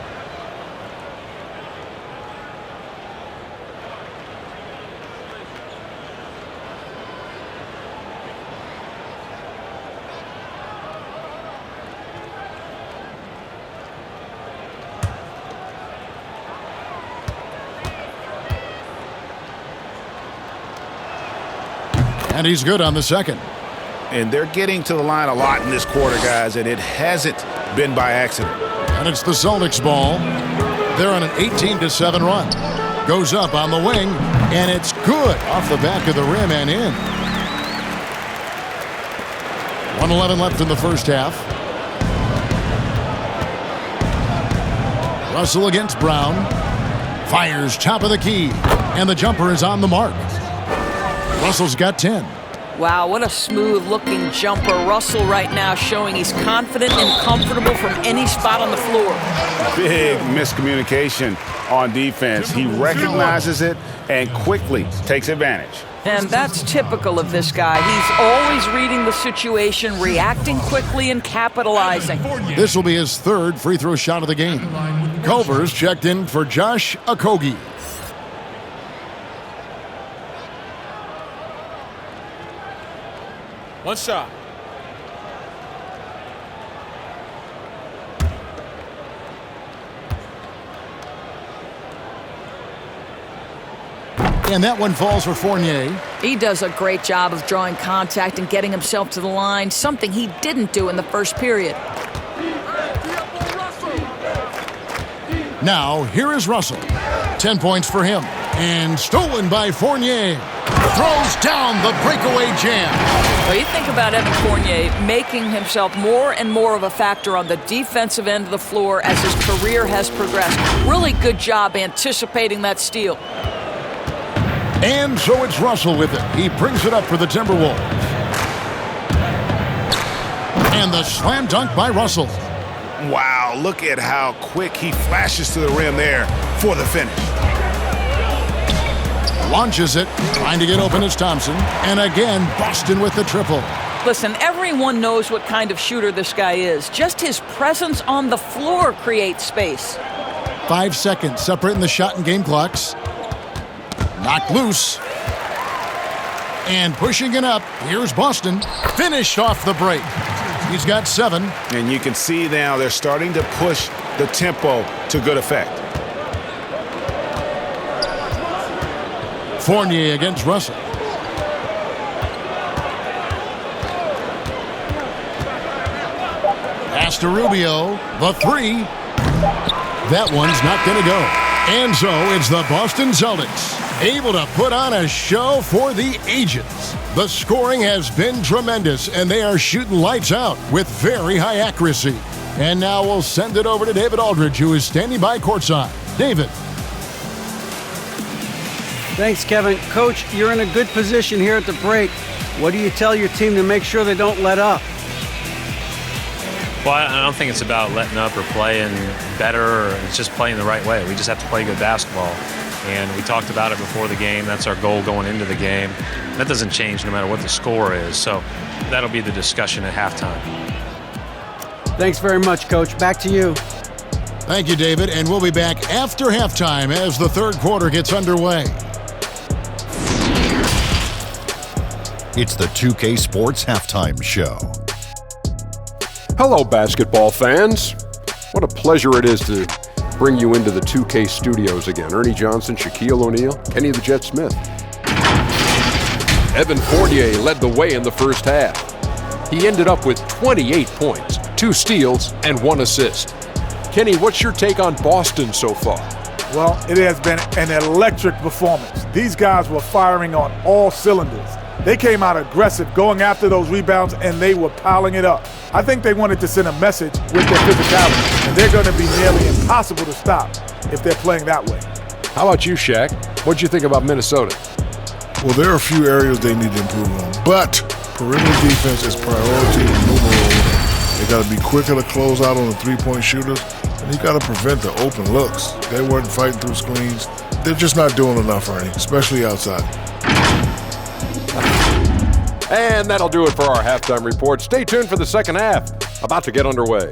And he's good on the second. And they're getting to the line a lot in this quarter, guys, and it hasn't been by accident. And it's the Celtics ball. They're on an 18-7 run. Goes up on the wing, and it's good off the back of the rim and in. 1:11 left in the first half. Russell against Brown. Fires top of the key, and the jumper is on the mark. Russell's got 10. Wow, what a smooth-looking jumper. Russell right now showing he's confident and comfortable from any spot on the floor. Big miscommunication on defense. He recognizes it and quickly takes advantage. And that's typical of this guy. He's always reading the situation, reacting quickly, and capitalizing. This will be his third free throw shot of the game. Culver's checked in for Josh Okogie. One shot. And that one falls for Fournier. He does a great job of drawing contact and getting himself to the line, something he didn't do in the first period. Now, here is Russell. 10 points for him. And stolen by Fournier. Throws down the breakaway jam. Well, you think about Evan Fournier making himself more and more of a factor on the defensive end of the floor as his career has progressed. Really good job anticipating that steal. And so it's Russell with it. He brings it up for the Timberwolves. And the slam dunk by Russell. Wow, look at how quick he flashes to the rim there for the finish. Launches it, trying to get open is Thompson. And again, Boston with the triple. Listen, everyone knows what kind of shooter this guy is. Just his presence on the floor creates space. 5 seconds separating the shot and game clocks. Knocked loose. And pushing it up, here's Boston. Finished off the break. He's got 7. And you can see now they're starting to push the tempo to good effect. Fournier against Russell. Pass to Rubio. The 3. That one's not going to go. And so it's the Boston Celtics, able to put on a show for the ages. The scoring has been tremendous, and they are shooting lights out with very high accuracy. And now we'll send it over to David Aldridge, who is standing by courtside. David. Thanks, Kevin. Coach, you're in a good position here at the break. What do you tell your team to make sure they don't let up? Well, I don't think it's about letting up or playing better. It's just playing the right way. We just have to play good basketball. And we talked about it before the game. That's our goal going into the game. That doesn't change no matter what the score is. So that'll be the discussion at halftime. Thanks very much, Coach. Back to you. Thank you, David. And we'll be back after halftime as the third quarter gets underway. It's the 2K Sports Halftime Show. Hello, basketball fans. What a pleasure it is to bring you into the 2K studios again. Ernie Johnson, Shaquille O'Neal, Kenny the Jet Smith. Evan Fournier led the way in the first half. He ended up with 28 points, 2 steals, and 1 assist. Kenny, what's your take on Boston so far? Well, it has been an electric performance. These guys were firing on all cylinders. They came out aggressive, going after those rebounds, and they were piling it up. I think they wanted to send a message with their physicality, and they're going to be nearly impossible to stop if they're playing that way. How about you, Shaq? What'd you think about Minnesota? Well, there are a few areas they need to improve on, but perimeter defense is priority numero uno. They got to be quicker to close out on the three-point shooters, and you got to prevent the open looks. They weren't fighting through screens. They're just not doing enough, Ernie, especially outside. And that'll do it for our halftime report. Stay tuned for the second half, about to get underway.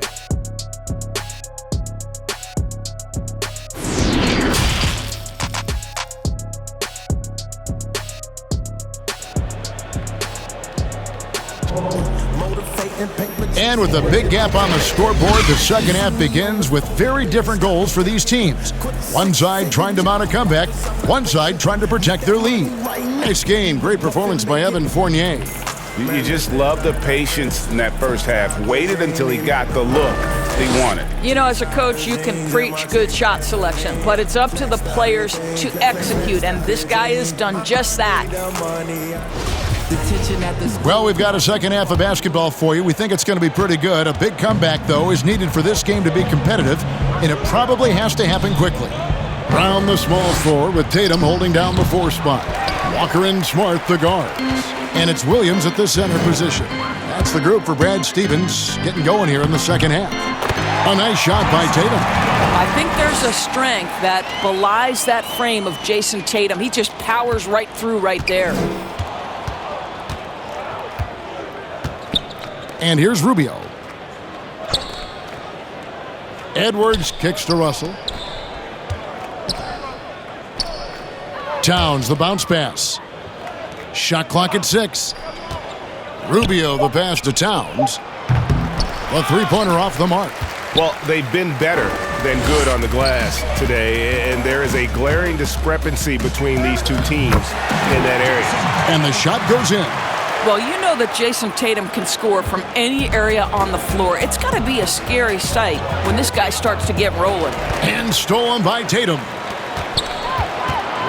And with a big gap on the scoreboard, the second half begins with very different goals for these teams. One side trying to mount a comeback, one side trying to protect their lead. Nice game, great performance by Evan Fournier. You just love the patience in that first half. Waited until he got the look he wanted. You know, as a coach, you can preach good shot selection, but it's up to the players to execute, and this guy has done just that. Well, we've got a second half of basketball for you. We think it's going to be pretty good. A big comeback, though, is needed for this game to be competitive, and it probably has to happen quickly. Brown the small forward with Tatum holding down the 4 spot. Walker and Smart the guards. And it's Williams at the center position. That's the group for Brad Stevens getting going here in the second half. A nice shot by Tatum. I think there's a strength that belies that frame of Jason Tatum. He just powers right through right there. And here's Rubio. Edwards kicks to Russell. Towns, the bounce pass. Shot clock at 6. Rubio, the pass to Towns. A three-pointer off the mark. Well, they've been better than good on the glass today, and there is a glaring discrepancy between these two teams in that area. And the shot goes in. Well, you know that Jason Tatum can score from any area on the floor. It's got to be a scary sight when this guy starts to get rolling. And stolen by Tatum.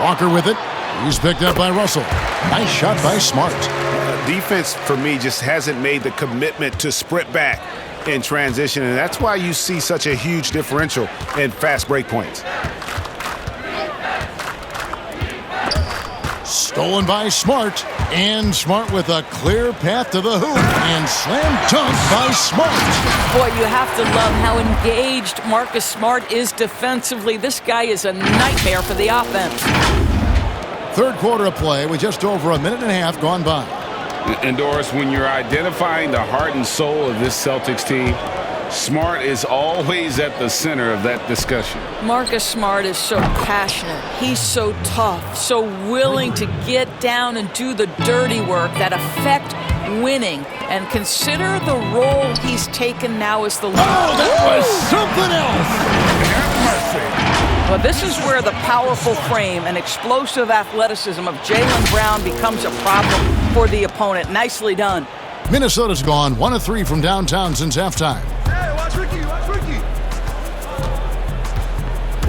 Walker with it. He's picked up by Russell. Nice shot by Smart. Defense, for me, just hasn't made the commitment to sprint back in transition, and that's why you see such a huge differential in fast break points. Stolen by Smart. And Smart with a clear path to the hoop. And slam dunk by Smart. Boy, you have to love how engaged Marcus Smart is defensively. This guy is a nightmare for the offense. Third quarter of play with just over a minute and a half gone by. And Doris, when you're identifying the heart and soul of this Celtics team, Smart is always at the center of that discussion. Marcus Smart is so passionate. He's so tough, so willing to get down and do the dirty work that affect winning. And consider the role he's taken now as the leader. Oh, that was something else. But this is where the powerful frame and explosive athleticism of Jaylen Brown becomes a problem for the opponent. Nicely done. Minnesota's gone 1 of 3 from downtown since halftime. Hey, watch Ricky, watch Ricky.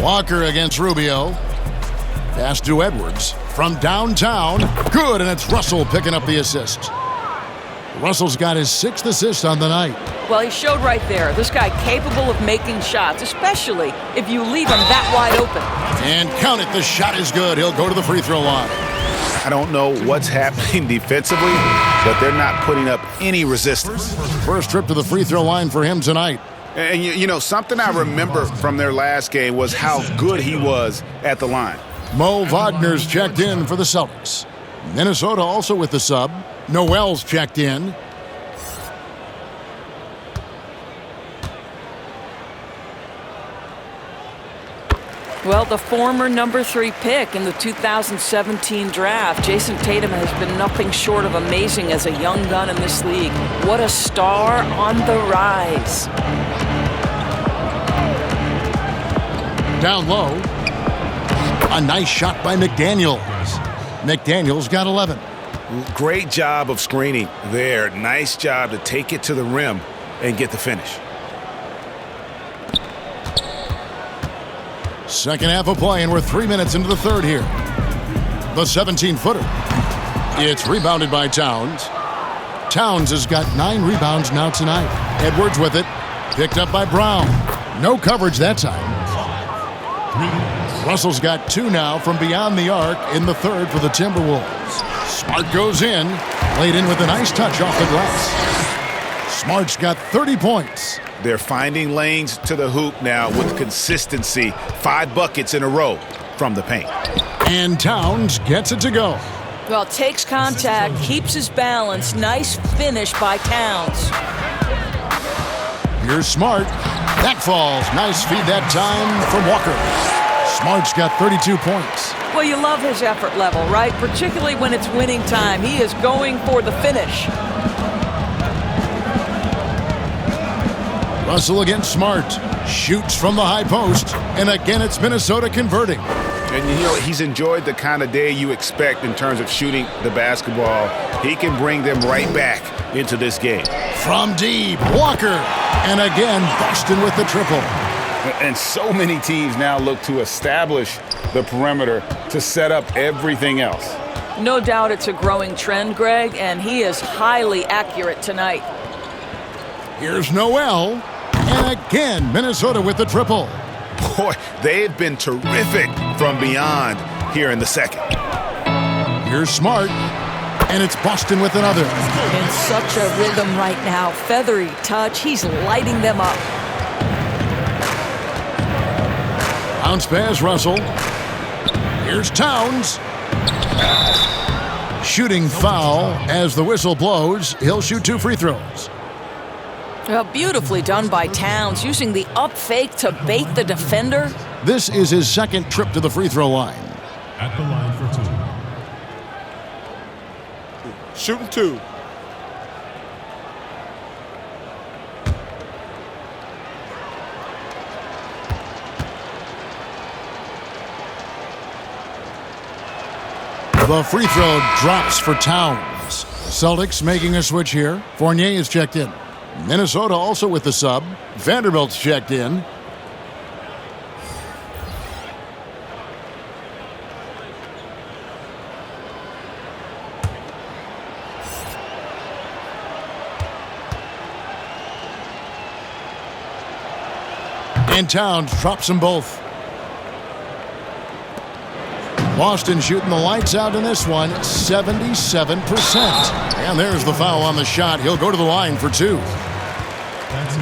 Walker against Rubio. Pass to Edwards from downtown. Good, and it's Russell picking up the assist. Russell's got his 6th assist on the night. Well, he showed right there. This guy capable of making shots, especially if you leave him that wide open. And count it, the shot is good. He'll go to the free throw line. I don't know what's happening defensively, but they're not putting up any resistance. First trip to the free throw line for him tonight. And you know, something I remember from their last game was how good he was at the line. Mo Wagner's checked in for the Celtics. Minnesota also with the sub. Noel's checked in. Well, the former number 3 pick in the 2017 draft, Jason Tatum has been nothing short of amazing as a young gun in this league. What a star on the rise. Down low. A nice shot by McDaniels. McDaniels got 11. Great job of screening there. Nice job to take it to the rim and get the finish. Second half of play, and we're 3 minutes into the third here. The 17-footer. It's rebounded by Towns. Towns has got 9 rebounds now tonight. Edwards with it. Picked up by Brown. No coverage that time. Russell's got 2 now from beyond the arc in the third for the Timberwolves. Smart goes in, laid in with a nice touch off the glass. Smart's got 30 points. They're finding lanes to the hoop now with consistency. 5 buckets in a row from the paint. And Towns gets it to go. Well, takes contact, keeps his balance. Nice finish by Towns. Here's Smart. That falls. Nice feed that time from Walker. Smart's got 32 points. Well, you love his effort level, right? Particularly when it's winning time. He is going for the finish. Russell against Smart. Shoots from the high post. And again, it's Minnesota converting. And, you know, he's enjoyed the kind of day you expect in terms of shooting the basketball. He can bring them right back into this game. From deep, Walker. And again, Boston with the triple. And so many teams now look to establish the perimeter to set up everything else. No doubt it's a growing trend, Greg, and he is highly accurate tonight. Here's Noel. And again, Minnesota with the triple. Boy, they've been terrific from beyond here in the second. Here's Smart. And it's Boston with another. In such a rhythm right now. Feathery touch. He's lighting them up. Bounce pass, Russell. Here's Towns. Shooting foul as the whistle blows. He'll shoot 2 free throws. Well, beautifully done by Towns, using the up fake to bait the defender. This is his second trip to the free throw line. At the line for 2. Shooting 2. The free throw drops for Towns. Celtics making a switch here. Fournier is checked in. Minnesota also with the sub. Vanderbilt's checked in. And Towns drops them both. Boston shooting the lights out in this one, 77%. And there's the foul on the shot. He'll go to the line for 2.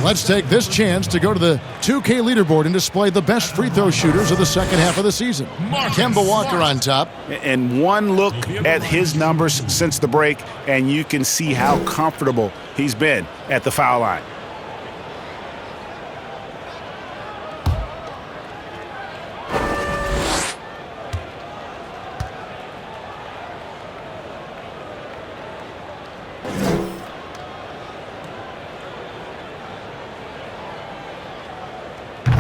Let's take this chance to go to the 2K leaderboard and display the best free throw shooters of the second half of the season. Kemba Walker on top. And one look at his numbers since the break, and you can see how comfortable he's been at the foul line.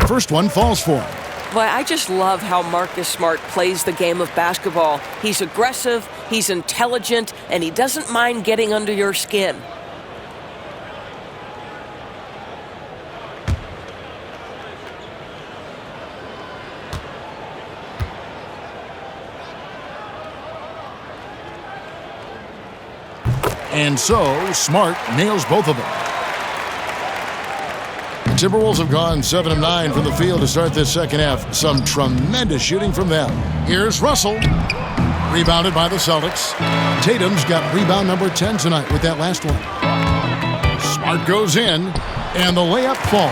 First one falls for him. Well, I just love how Marcus Smart plays the game of basketball. He's aggressive, he's intelligent, and he doesn't mind getting under your skin. And so, Smart nails both of them. The Timberwolves have gone 7 of 9 from the field to start this second half. Some tremendous shooting from them. Here's Russell. Rebounded by the Celtics. Tatum's got rebound number 10 tonight with that last one. Smart goes in, and the layup falls.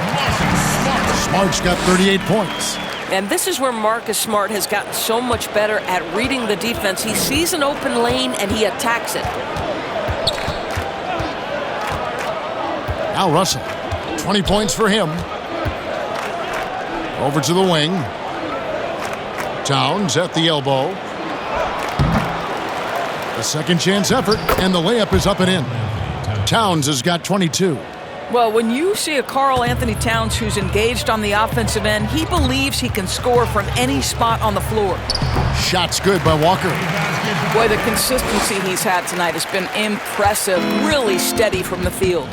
Smart's got 38 points. And this is where Marcus Smart has gotten so much better at reading the defense. He sees an open lane, and he attacks it. Now Russell. 20 points for him. Over to the wing. Towns at the elbow. A second chance effort, and the layup is up and in. Towns has got 22. Well, when you see a Karl Anthony Towns who's engaged on the offensive end, he believes he can score from any spot on the floor. Shot's good by Walker. Boy, the consistency he's had tonight has been impressive. Really steady from the field.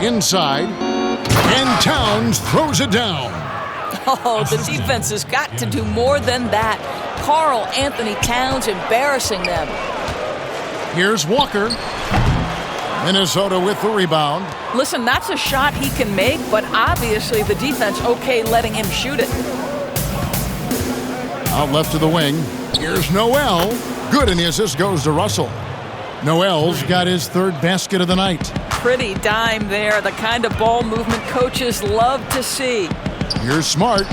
Inside, and Towns throws it down. Oh, the defense has got to do more than that. Karl Anthony Towns embarrassing them. Here's Walker. Minnesota with the rebound. Listen, that's a shot he can make, but obviously the defense okay letting him shoot it. Out left to the wing. Here's Noel. Good, and the assist goes to Russell. Noel's got his third basket of the night. Pretty dime there, the kind of ball movement coaches love to see. Here's Smart.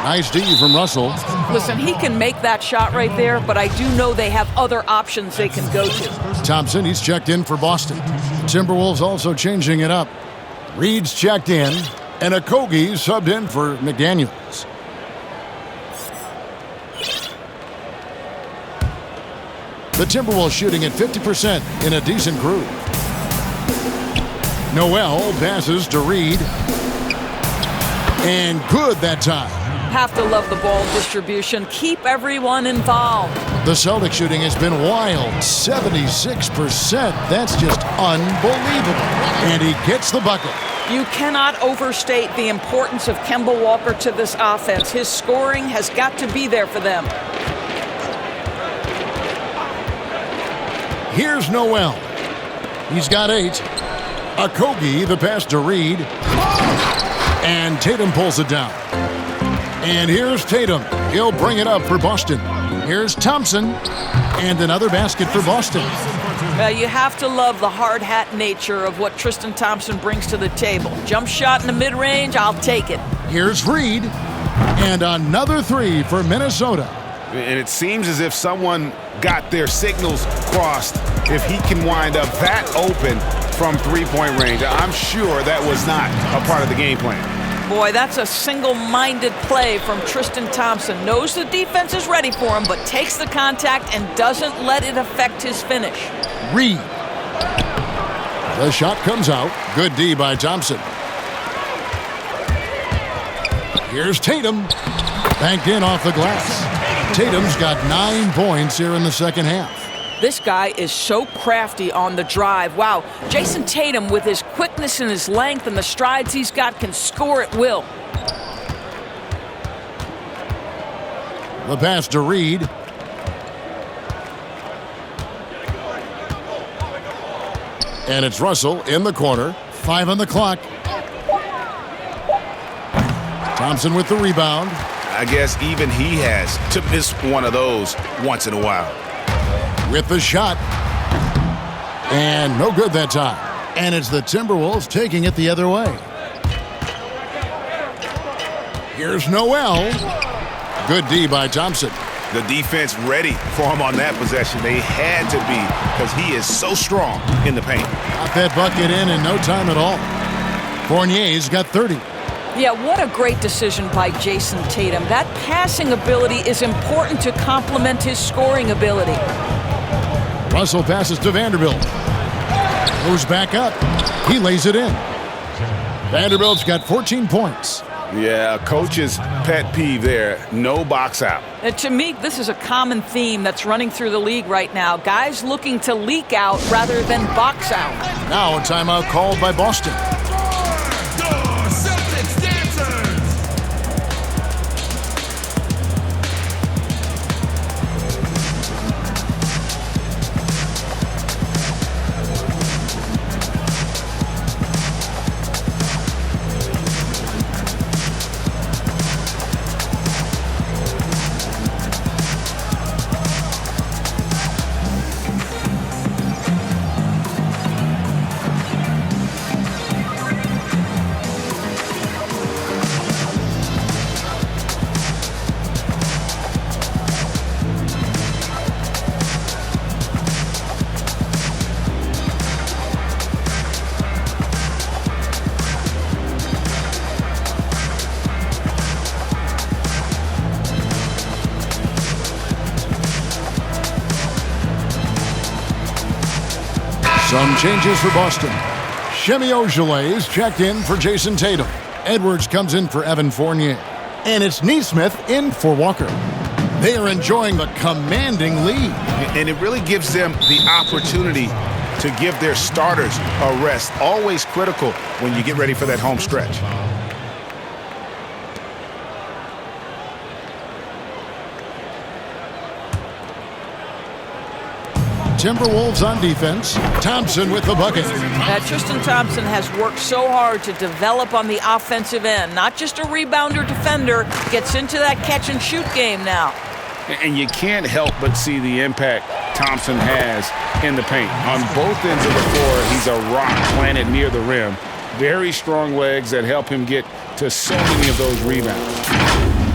Nice D from Russell. Listen, he can make that shot right there, but I do know they have other options they can go to. Thompson, he's checked in for Boston. Timberwolves also changing it up. Reed's checked in, and Okogie subbed in for McDaniels. The Timberwolves shooting at 50% in a decent groove. Noel passes to Reed. And good that time. Have to love the ball distribution. Keep everyone involved. The Celtics shooting has been wild. 76%. That's just unbelievable. And he gets the bucket. You cannot overstate the importance of Kemba Walker to this offense. His scoring has got to be there for them. Here's Noel. He's got 8. Okogie, the pass to Reed. And Tatum pulls it down. And here's Tatum. He'll bring it up for Boston. Here's Thompson. And another basket for Boston. You have to love the hard hat nature of what Tristan Thompson brings to the table. Jump shot in the mid-range, I'll take it. Here's Reed. And another 3 for Minnesota. And it seems as if someone got their signals crossed if he can wind up that open from three-point range. I'm sure that was not a part of the game plan. Boy, that's a single-minded play from Tristan Thompson. Knows the defense is ready for him, but takes the contact and doesn't let it affect his finish. Reed. The shot comes out. Good D by Thompson. Here's Tatum. Banked in off the glass. Tatum's got 9 points here in the second half. This guy is so crafty on the drive. Wow, Jason Tatum, with his quickness and his length and the strides he's got, can score at will. The pass to Reed. And it's Russell in the corner. 5 on the clock. Thompson with the rebound. I guess even he has to miss one of those once in a while. With the shot. And no good that time. And it's the Timberwolves taking it the other way. Here's Noel. Good D by Thompson. The defense ready for him on that possession. They had to be, because he is so strong in the paint. Got that bucket in no time at all. Fournier's got 30. Yeah, what a great decision by Jason Tatum. That passing ability is important to complement his scoring ability. Russell passes to Vanderbilt. Goes back up. He lays it in. Vanderbilt's got 14 points. Yeah, coach's pet peeve there. No box out. To me, this is a common theme that's running through the league right now. Guys looking to leak out rather than box out. Now a timeout called by Boston. Some changes for Boston. Shemi Ojeleye is checked in for Jason Tatum. Edwards comes in for Evan Fournier. And it's Nesmith in for Walker. They are enjoying the commanding lead. And it really gives them the opportunity to give their starters a rest. Always critical when you get ready for that home stretch. Timberwolves on defense. Thompson with the bucket. Tristan Thompson has worked so hard to develop on the offensive end. Not just a rebounder defender, gets into that catch-and-shoot game now. And you can't help but see the impact Thompson has in the paint. On both ends of the floor, he's a rock planted near the rim. Very strong legs that help him get to so many of those rebounds.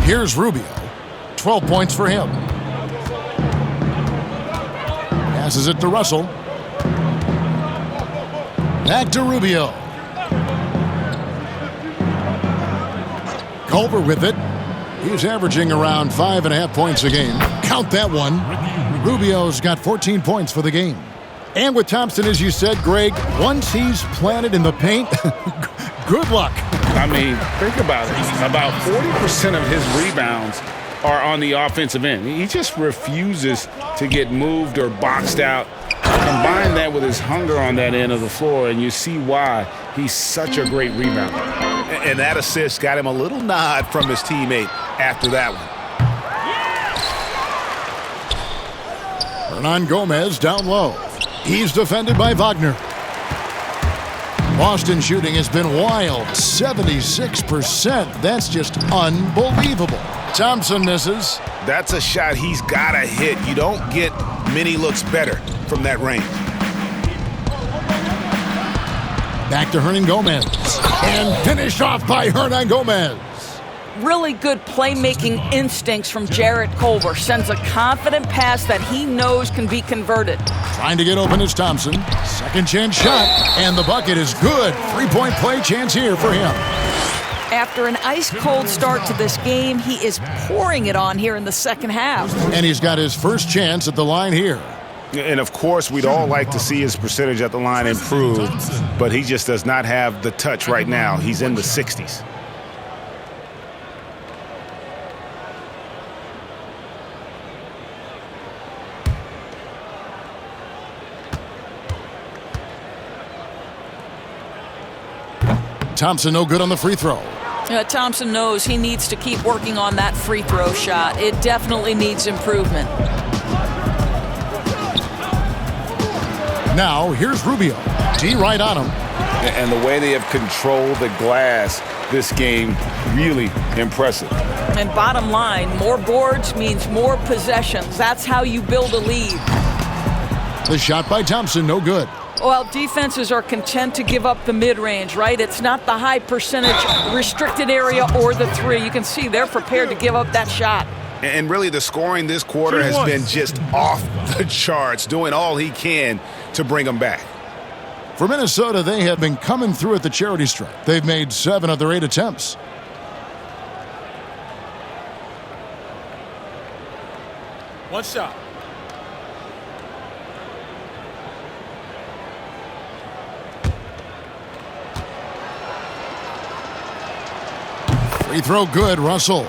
Here's Rubio. 12 points for him. Passes it to Russell. Back to Rubio. Culver with it. He's averaging around 5.5 points a game. Count that one. Rubio's got 14 points for the game. And with Thompson, as you said, Greg, once he's planted in the paint, good luck. I mean, think about it. About 40% of his rebounds are on the offensive end. He just refuses to get moved or boxed out. Combine that with his hunger on that end of the floor, and you see why he's such a great rebounder. And that assist got him a little nod from his teammate after that one. Hernan Gomez down low. He's defended by Wagner. Boston shooting has been wild, 76%. That's just unbelievable. Thompson misses. That's a shot he's got to hit. You don't get many looks better from that range. Back to Hernan Gomez. And finished off by Hernan Gomez. Really good playmaking instincts from Jarrett Culver. Sends a confident pass that he knows can be converted. Trying to get open is Thompson. Second chance shot, and the bucket is good. 3-point play chance here for him. After an ice-cold start to this game, he is pouring it on here in the second half. And he's got his first chance at the line here. And, of course, we'd all like to see his percentage at the line improve, but he just does not have the touch right now. He's in the 60s. Thompson no good on the free throw. Thompson knows he needs to keep working on that free throw shot. It definitely needs improvement. Now, here's Rubio. D right on him. And the way they have controlled the glass this game, really impressive. And bottom line, more boards means more possessions. That's how you build a lead. The shot by Thompson, no good. Well, defenses are content to give up the mid-range, right? It's not the high percentage restricted area or the three. You can see they're prepared to give up that shot. And really, the scoring this quarter has been just off the charts, doing all he can to bring them back. For Minnesota, they have been coming through at the charity stripe. They've made 7 of their 8 attempts. One shot. Free throw good, Russell.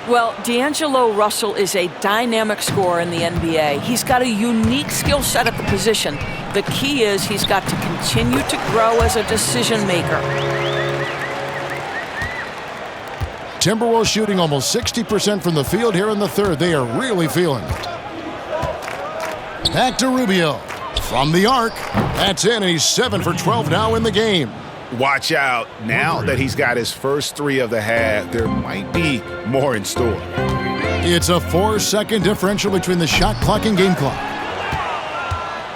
Well, D'Angelo Russell is a dynamic scorer in the NBA. He's got a unique skill set at the position. The key is he's got to continue to grow as a decision maker. Timberwolves shooting almost 60% from the field here in the third. They are really feeling it. Back to Rubio. From the arc. That's in, and he's 7 for 12 now in the game. Watch out. Now that he's got his first 3 of the half, there might be more in store. It's a 4-second differential between the shot clock and game clock.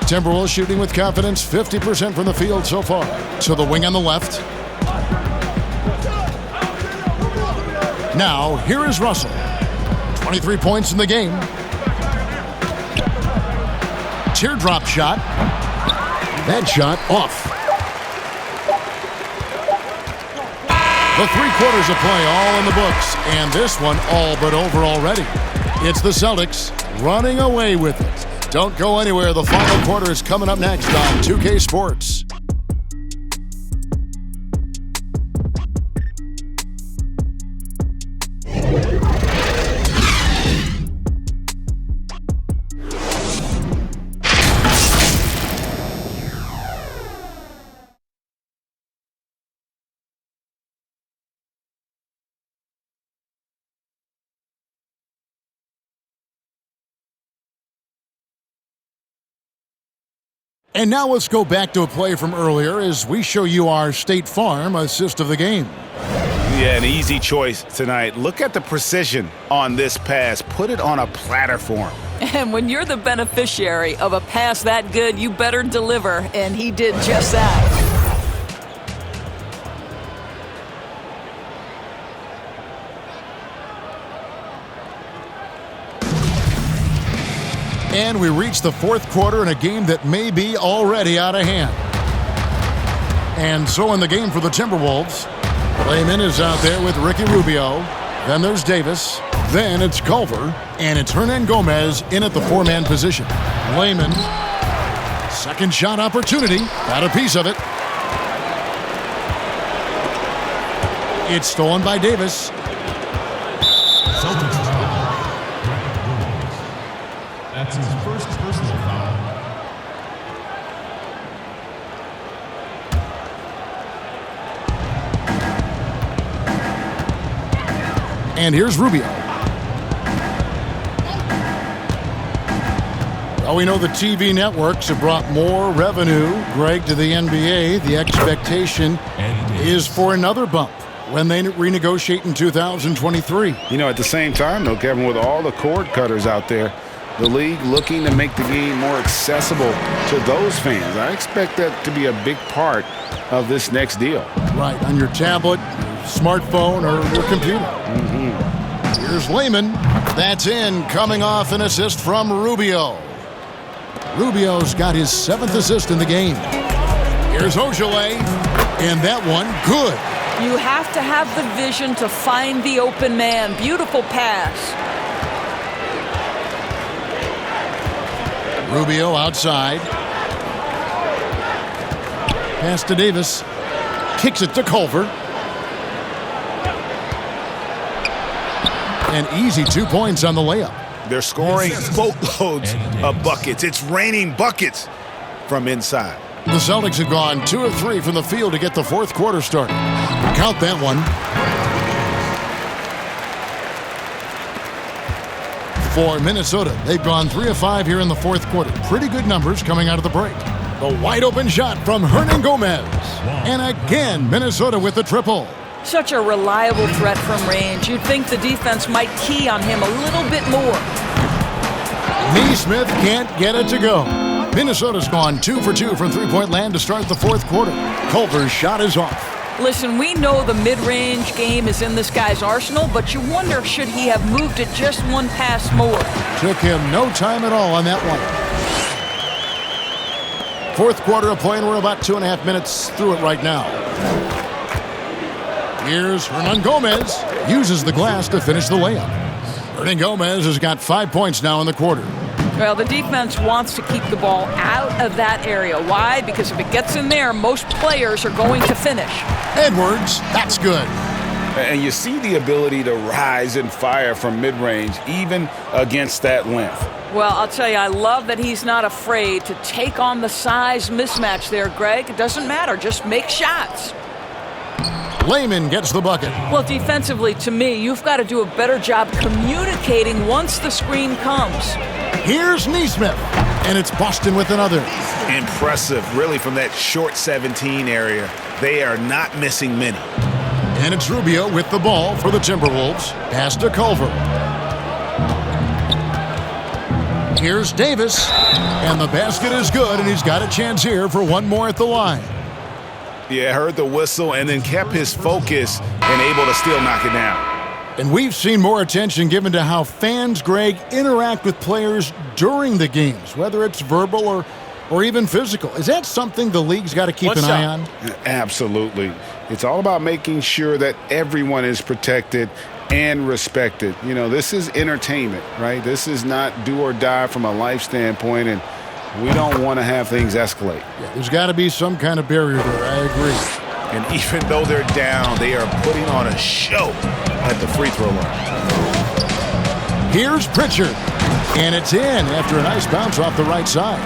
Timberwolves shooting with confidence, 50% from the field so far. To the wing on the left. Now, here is Russell. 23 points in the game. Teardrop shot. That shot off. The 3 quarters of play all in the books, and this one all but over already. It's the Celtics running away with it. Don't go anywhere. The final quarter is coming up next on 2K Sports. And now let's go back to a play from earlier as we show you our State Farm assist of the game. Yeah, an easy choice tonight. Look at the precision on this pass. Put it on a platter for him. And when you're the beneficiary of a pass that good, you better deliver, and he did just that. And we reach the fourth quarter in a game that may be already out of hand. And so in the game for the Timberwolves, Layman is out there with Ricky Rubio. Then there's Davis. Then it's Culver. And it's Hernan Gomez in at the four-man position. Layman, second shot opportunity. Got a piece of it. It's stolen by Davis. Celtics. That's his first personal foul. And here's Rubio. Well, we know the TV networks have brought more revenue, Greg, to the NBA. The expectation is for another bump when they renegotiate in 2023. You know, at the same time, though, Kevin, with all the cord cutters out there, the league looking to make the game more accessible to those fans. I expect that to be a big part of this next deal. Right, on your tablet, smartphone, or your computer. Here's Layman. That's in, coming off an assist from Rubio. Rubio's got his 7th assist in the game. Here's Ojale, and that one, good. You have to have the vision to find the open man. Beautiful pass. Rubio outside. Pass to Davis. Kicks it to Culver. And easy 2 points on the layup. They're scoring boatloads of buckets. It's raining buckets from inside. The Celtics have gone 2 of 3 from the field to get the fourth quarter started. Count that one. For Minnesota, they've gone 3 of 5 here in the fourth quarter. Pretty good numbers coming out of the break. The wide open shot from Hernan Gomez. And again, Minnesota with the triple. Such a reliable threat from range. You'd think the defense might key on him a little bit more. Neesmith can't get it to go. Minnesota's gone 2 for 2 from three-point land to start the fourth quarter. Culver's shot is off. Listen, we know the mid-range game is in this guy's arsenal, but you wonder, should he have moved it just one pass more? Took him no time at all on that one. Fourth quarter of play, and we're about 2.5 minutes through it right now. Here's Hernan Gomez. Uses the glass to finish the layup. Hernan Gomez has got 5 points now in the quarter. Well, the defense wants to keep the ball out of that area. Why? Because if it gets in there, most players are going to finish. Edwards, that's good. And you see the ability to rise and fire from mid-range, even against that length. Well, I'll tell you, I love that he's not afraid to take on the size mismatch there, Greg. It doesn't matter. Just make shots. Layman gets the bucket. Well, defensively, to me, you've got to do a better job communicating once the screen comes. Here's Neesmith, and it's Boston with another. Impressive, really, from that short 17 area. They are not missing many. And it's Rubio with the ball for the Timberwolves. Pass to Culver. Here's Davis, and the basket is good, and he's got a chance here for one more at the line. Yeah, heard the whistle and then kept his focus and able to still knock it down. And we've seen more attention given to how fans, Greg, interact with players during the games, whether it's verbal or even physical. Is that something the league's got to keep an eye on? Absolutely. It's all about making sure that everyone is protected and respected. You know, this is entertainment, right? This is not do or die from a life standpoint, and we don't want to have things escalate. Yeah, there's got to be some kind of barrier there. I agree. And even though they're down, they are putting on a show at the free throw line. Here's Pritchard, and it's in after a nice bounce off the right side.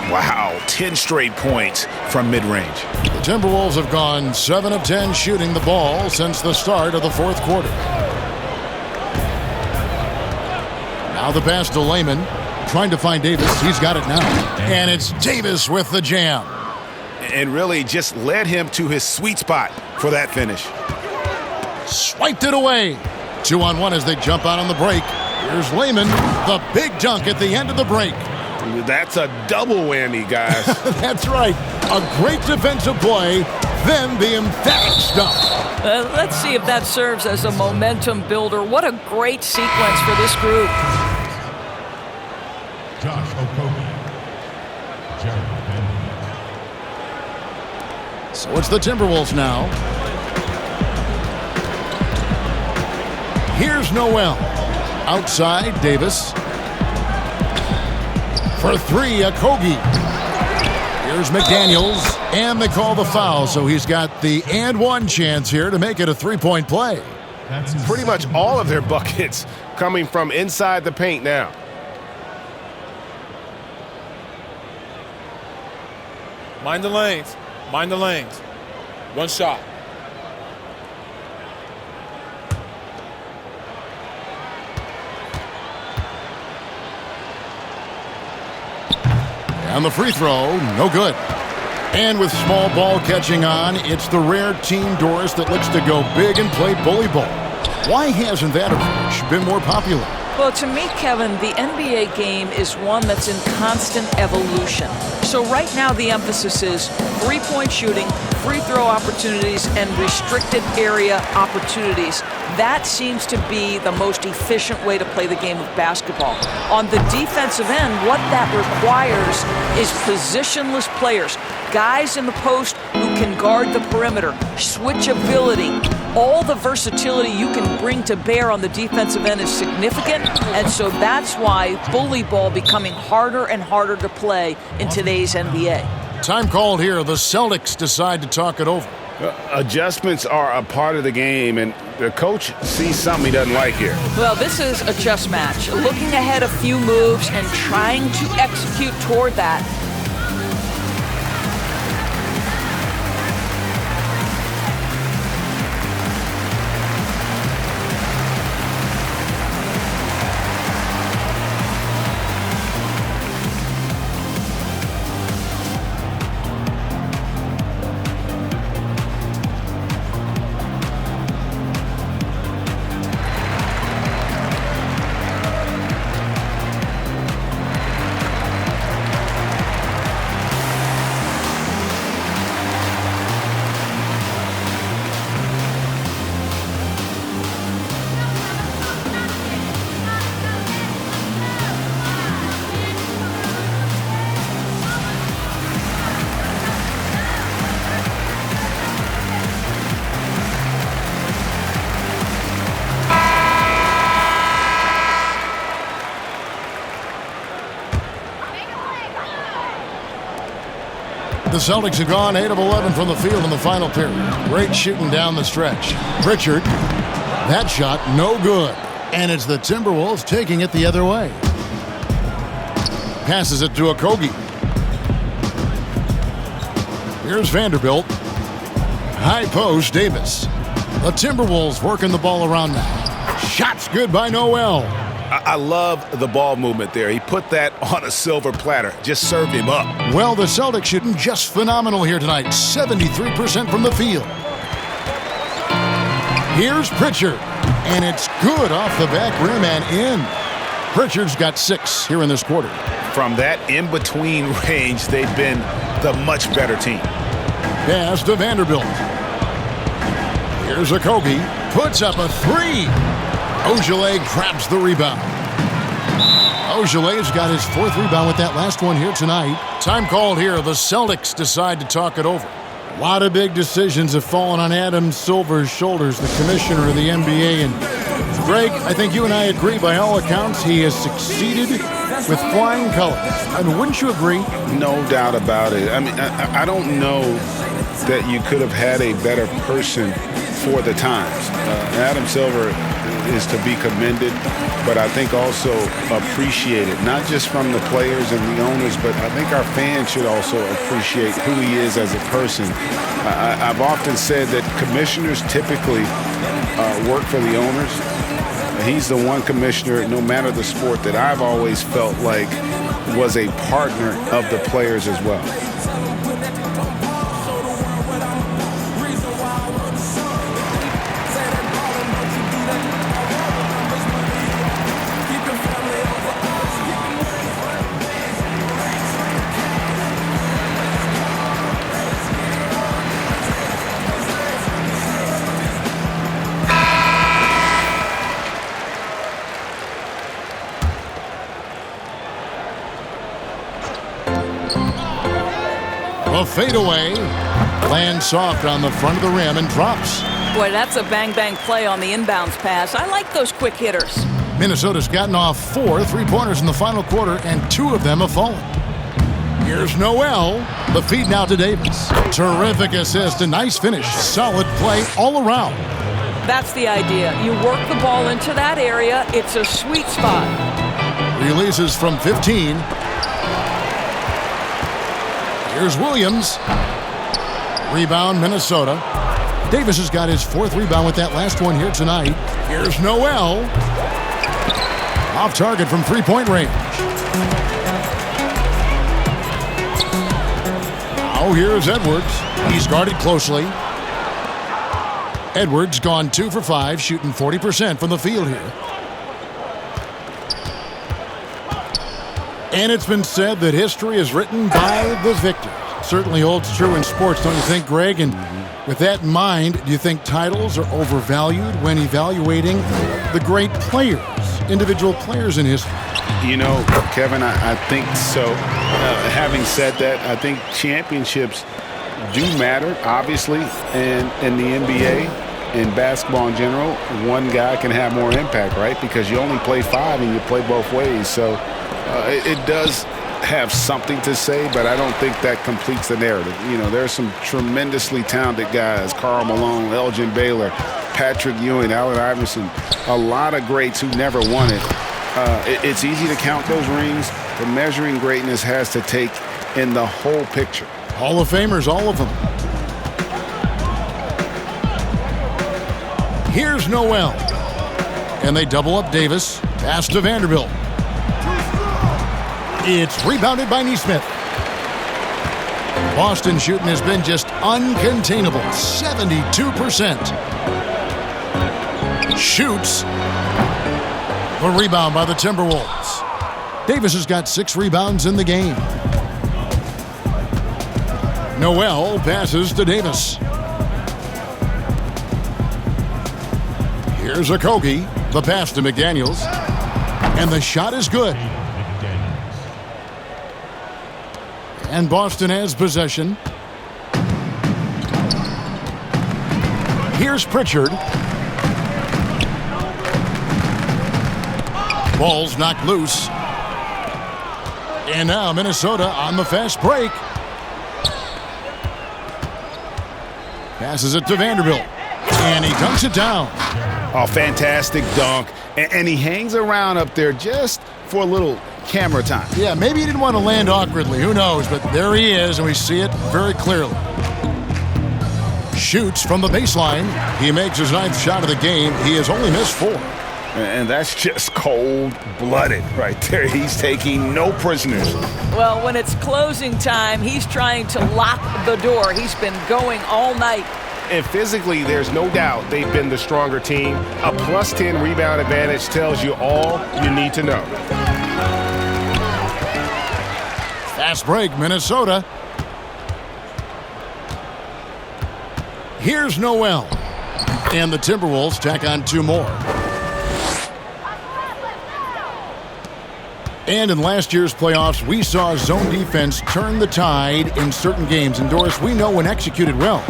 Wow, 10 straight points from mid-range. The Timberwolves have gone 7 of 10 shooting the ball since the start of the fourth quarter. Now the pass to Layman. Trying to find Davis. He's got it now. And it's Davis with the jam. And really just led him to his sweet spot for that finish. Swiped it away. 2-on-1 as they jump out on the break. Here's Lehman, the big dunk at the end of the break. That's a double whammy, guys. That's right. A great defensive play, then the emphatic stuff. Let's see if that serves as a momentum builder. What a great sequence for this group. Josh Okogie. So it's the Timberwolves now. Here's Noel. Outside, Davis. For three, Okogie. Here's McDaniels, and they call the foul, so he's got the and one chance here to make it a three-point play. Pretty much all of their buckets coming from inside the paint now. Mind the lanes. Mind the lanes. One shot. And the free throw, no good. And with small ball catching on, it's the rare team, Doris, that looks to go big and play bully ball. Why hasn't that approach been more popular? Well, to me, Kevin, the NBA game is one that's in constant evolution. So right now the emphasis is three-point shooting, free throw opportunities, and restricted area opportunities. That seems to be the most efficient way to play the game of basketball. On the defensive end, what that requires is positionless players, guys in the post who can guard the perimeter, switchability. All the versatility you can bring to bear on the defensive end is significant, and so that's why bully ball becoming harder and harder to play in today's NBA. Time called here. The Celtics decide to talk it over. Adjustments are a part of the game, and the coach sees something he doesn't like here. Well, this is a chess match. Looking ahead a few moves and trying to execute toward that. The Celtics have gone 8 of 11 from the field in the final period. Great shooting down the stretch. Pritchard, that shot no good. And it's the Timberwolves taking it the other way. Passes it to Okogie. Here's Vanderbilt. High post, Davis. The Timberwolves working the ball around now. Shots good by Noel. I love the ball movement there. He put that on a silver platter. Just served him up. Well, the Celtics shooting just phenomenal here tonight. 73% from the field. Here's Pritchard. And it's good off the back rim and in. Pritchard's got 6 here in this quarter. From that in-between range, they've been the much better team. Pass to Vanderbilt. Here's Okogie. Puts up a 3. Ogilvy grabs the rebound. Ogilvy's got his 4th rebound with that last one here tonight. Time called here. The Celtics decide to talk it over. A lot of big decisions have fallen on Adam Silver's shoulders, the commissioner of the NBA. And Greg, I think you and I agree by all accounts he has succeeded with flying colors. I mean, wouldn't you agree? No doubt about it. I mean, I don't know that you could have had a better person for the times. Adam Silver is to be commended, but I think also appreciated, not just from the players and the owners, but I think our fans should also appreciate who he is as a person. I've often said that commissioners typically work for the owners, He's the one commissioner, no matter the sport, that I've always felt like was a partner of the players as well. A fadeaway lands soft on the front of the rim and drops. Boy, that's a bang-bang play on the inbounds pass. I like those quick hitters. Minnesota's gotten off 4 3-pointers in the final quarter, and 2 of them have fallen. Here's Noel. The feed now to Davis. Terrific assist, a nice finish. Solid play all around. That's the idea. You work the ball into that area. It's a sweet spot. Releases from 15. Here's Williams. Rebound, Minnesota. Davis has got his 4th rebound with that last one here tonight. Here's Noel. Off target from 3-point range. Now here's Edwards. He's guarded closely. Edwards gone 2 for 5, shooting 40% from the field here. And it's been said that history is written by the victor. Certainly holds true in sports, don't you think, Greg? And with that in mind, do you think titles are overvalued when evaluating the great players, individual players in history? You know, Kevin, I think so. Having said that, I think championships do matter, obviously, and in the NBA and basketball in general, one guy can have more impact, right? Because you only play 5 and you play both ways. So it does have something to say, but I don't think that completes the narrative. You know, there's some tremendously talented guys, Karl Malone, Elgin Baylor, Patrick Ewing, Allen Iverson, a lot of greats who never won it. It's easy to count those rings, but measuring greatness has to take in the whole picture. Hall of Famers, all of them. Here's Noel. And they double up Davis. Pass to Vanderbilt. It's rebounded by Nesmith. Boston shooting has been just uncontainable. 72%. Shoots. The rebound by the Timberwolves. Davis has got 6 rebounds in the game. Noel passes to Davis. Here's Okogie. The pass to McDaniels. And the shot is good. And Boston has possession. Here's Pritchard. Ball's knocked loose. And now Minnesota on the fast break. Passes it to Vanderbilt. And he dunks it down. Oh, fantastic dunk. And he hangs around up there just for a little camera time. Yeah, maybe he didn't want to land awkwardly. Who knows? But there he is, and we see it very clearly. Shoots from the baseline. He makes his 9th shot of the game. He has only missed 4. And that's just cold-blooded right there. He's taking no prisoners. Well, when it's closing time, he's trying to lock the door. He's been going all night. And physically, there's no doubt they've been the stronger team. A +10 rebound advantage tells you all you need to know. Fast break, Minnesota. Here's Noel. And the Timberwolves tack on 2 more. And in last year's playoffs, we saw zone defense turn the tide in certain games. And Doris, we know when executed well,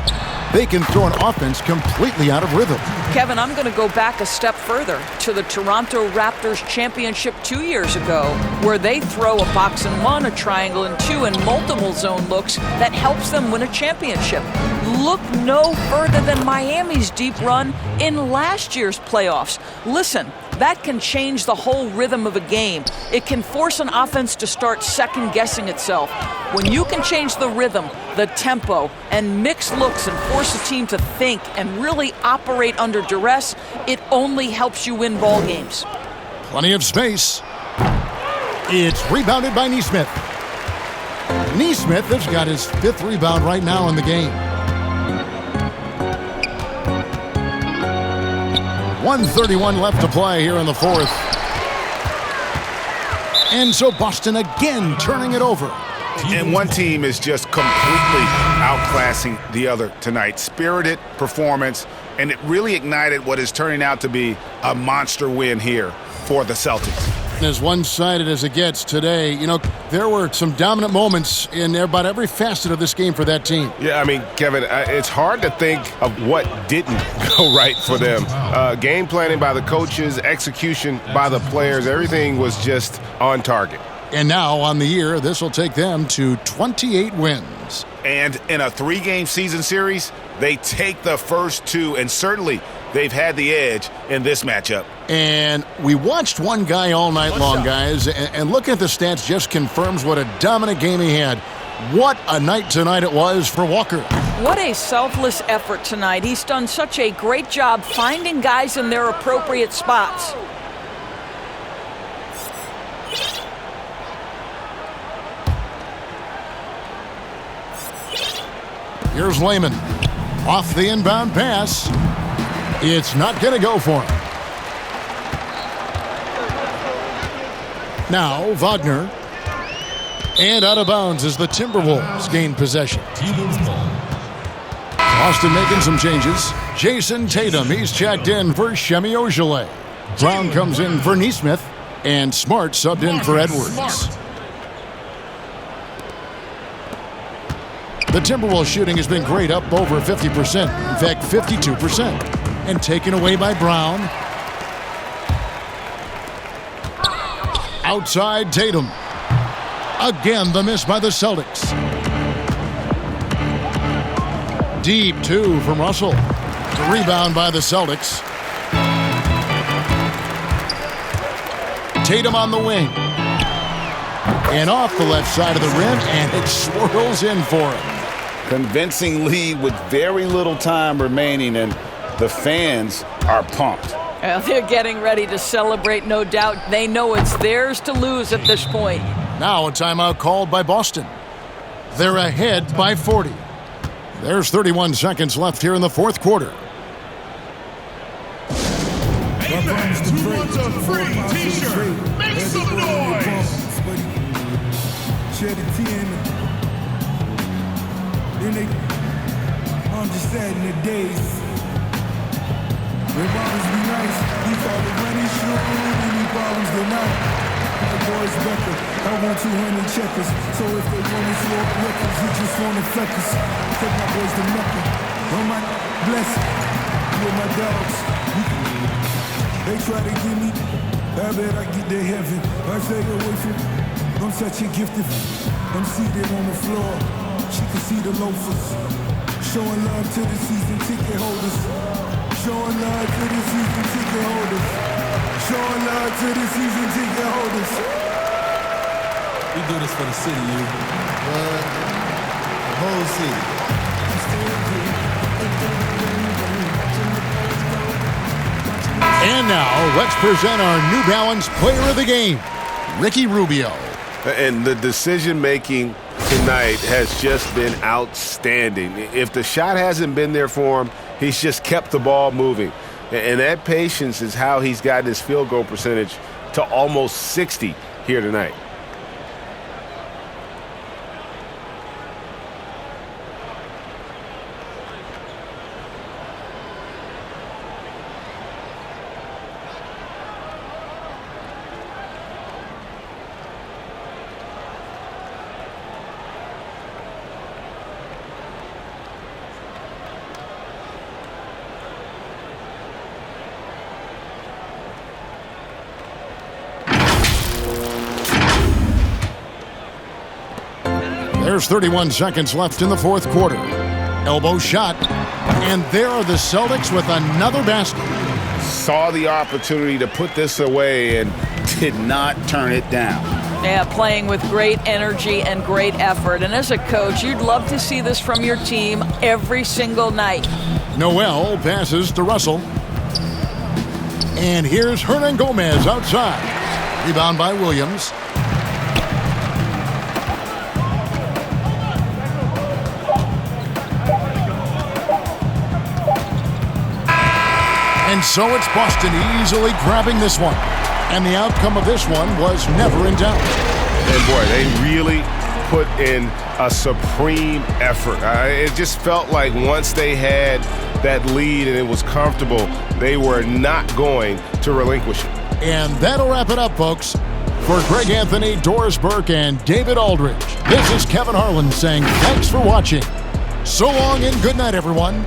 they can throw an offense completely out of rhythm. Kevin, I'm going to go back a step further to the Toronto Raptors championship 2 years ago, where they throw a box and 1, a triangle and 2, and multiple zone looks that helps them win a championship. Look no further than Miami's deep run in last year's playoffs. Listen, that can change the whole rhythm of a game. It can force an offense to start second-guessing itself. When you can change the rhythm, the tempo, and mix looks and force a team to think and really operate under duress, it only helps you win ball games. Plenty of space. It's rebounded by Nesmith. Nesmith has got his 5th rebound right now in the game. 1:31 left to play here in the 4th. And so Boston again turning it over. And one team is just completely outclassing the other tonight. Spirited performance, and it really ignited what is turning out to be a monster win here for the Celtics. As one-sided as it gets today, there were some dominant moments in about every facet of this game for that team. Yeah, I mean, Kevin, it's hard to think of what didn't go right for them. Game planning by the coaches, execution by the players, everything was just on target. And now on the year, this will take them to 28 wins. And in a 3-game season series, they take the first 2, and certainly they've had the edge in this matchup. And we watched one guy all night long, guys, and looking at the stats just confirms what a dominant game he had. What a night tonight it was for Walker. What a selfless effort tonight. He's done such a great job finding guys in their appropriate spots. Here's Layman. Off the inbound pass. It's not going to go for him. Now Wagner. And out of bounds as the Timberwolves gain possession. Boston making some changes. Jason Tatum, he's checked in for Shemi Ojeleye. Brown comes in for Nesmith. And Smart subbed in for Edwards. The Timberwolves shooting has been great, up over 50%. In fact, 52%. And taken away by Brown. Outside Tatum. Again, the miss by the Celtics. Deep 2 from Russell. The rebound by the Celtics. Tatum on the wing. And off the left side of the rim, and it swirls in for him. Convincing lead with very little time remaining, and the fans are pumped. Well, they're getting ready to celebrate, no doubt. They know it's theirs to lose at this point. Now a timeout called by Boston. They're ahead by 40. There's 31 seconds left here in the 4th quarter. Amen. Who wants a free t-shirt? Make some noise! I'm just sad in the days. When problems be nice, we call it running shoe, any problems they're not. My boys record, I want 200 checkers. So if they want to slow records, you just want to fleck us. Take my boys to Mecca. Oh my blessing, with my dogs. They try to give me, I bet I get to heaven. I stay away from, I'm such a gifted. I'm seated on the floor, she can see the loafers. Showing love to the season ticket holders. Showing love to the season ticket holders. Showing love to the season ticket holders. We do this for the city, you. The whole city. And now, let's present our New Balance Player of the Game, Ricky Rubio. And the decision-making tonight has just been outstanding. If the shot hasn't been there for him, he's just kept the ball moving. And that patience is how he's gotten his field goal percentage to almost 60 here tonight. There's 31 seconds left in the 4th quarter. Elbow shot. And there are the Celtics with another basket. saw the opportunity to put this away and did not turn it down. Yeah, playing with great energy and great effort. And as a coach, you'd love to see this from your team every single night. Noel passes to Russell. And here's Hernan Gomez outside. Rebound by Williams. And so it's Boston easily grabbing this one. And the outcome of this one was never in doubt. And boy, they really put in a supreme effort. It just felt like once they had that lead and it was comfortable, they were not going to relinquish it. And that'll wrap it up, folks. For Greg Anthony, Doris Burke, and David Aldridge, this is Kevin Harlan saying thanks for watching. So long and good night, everyone.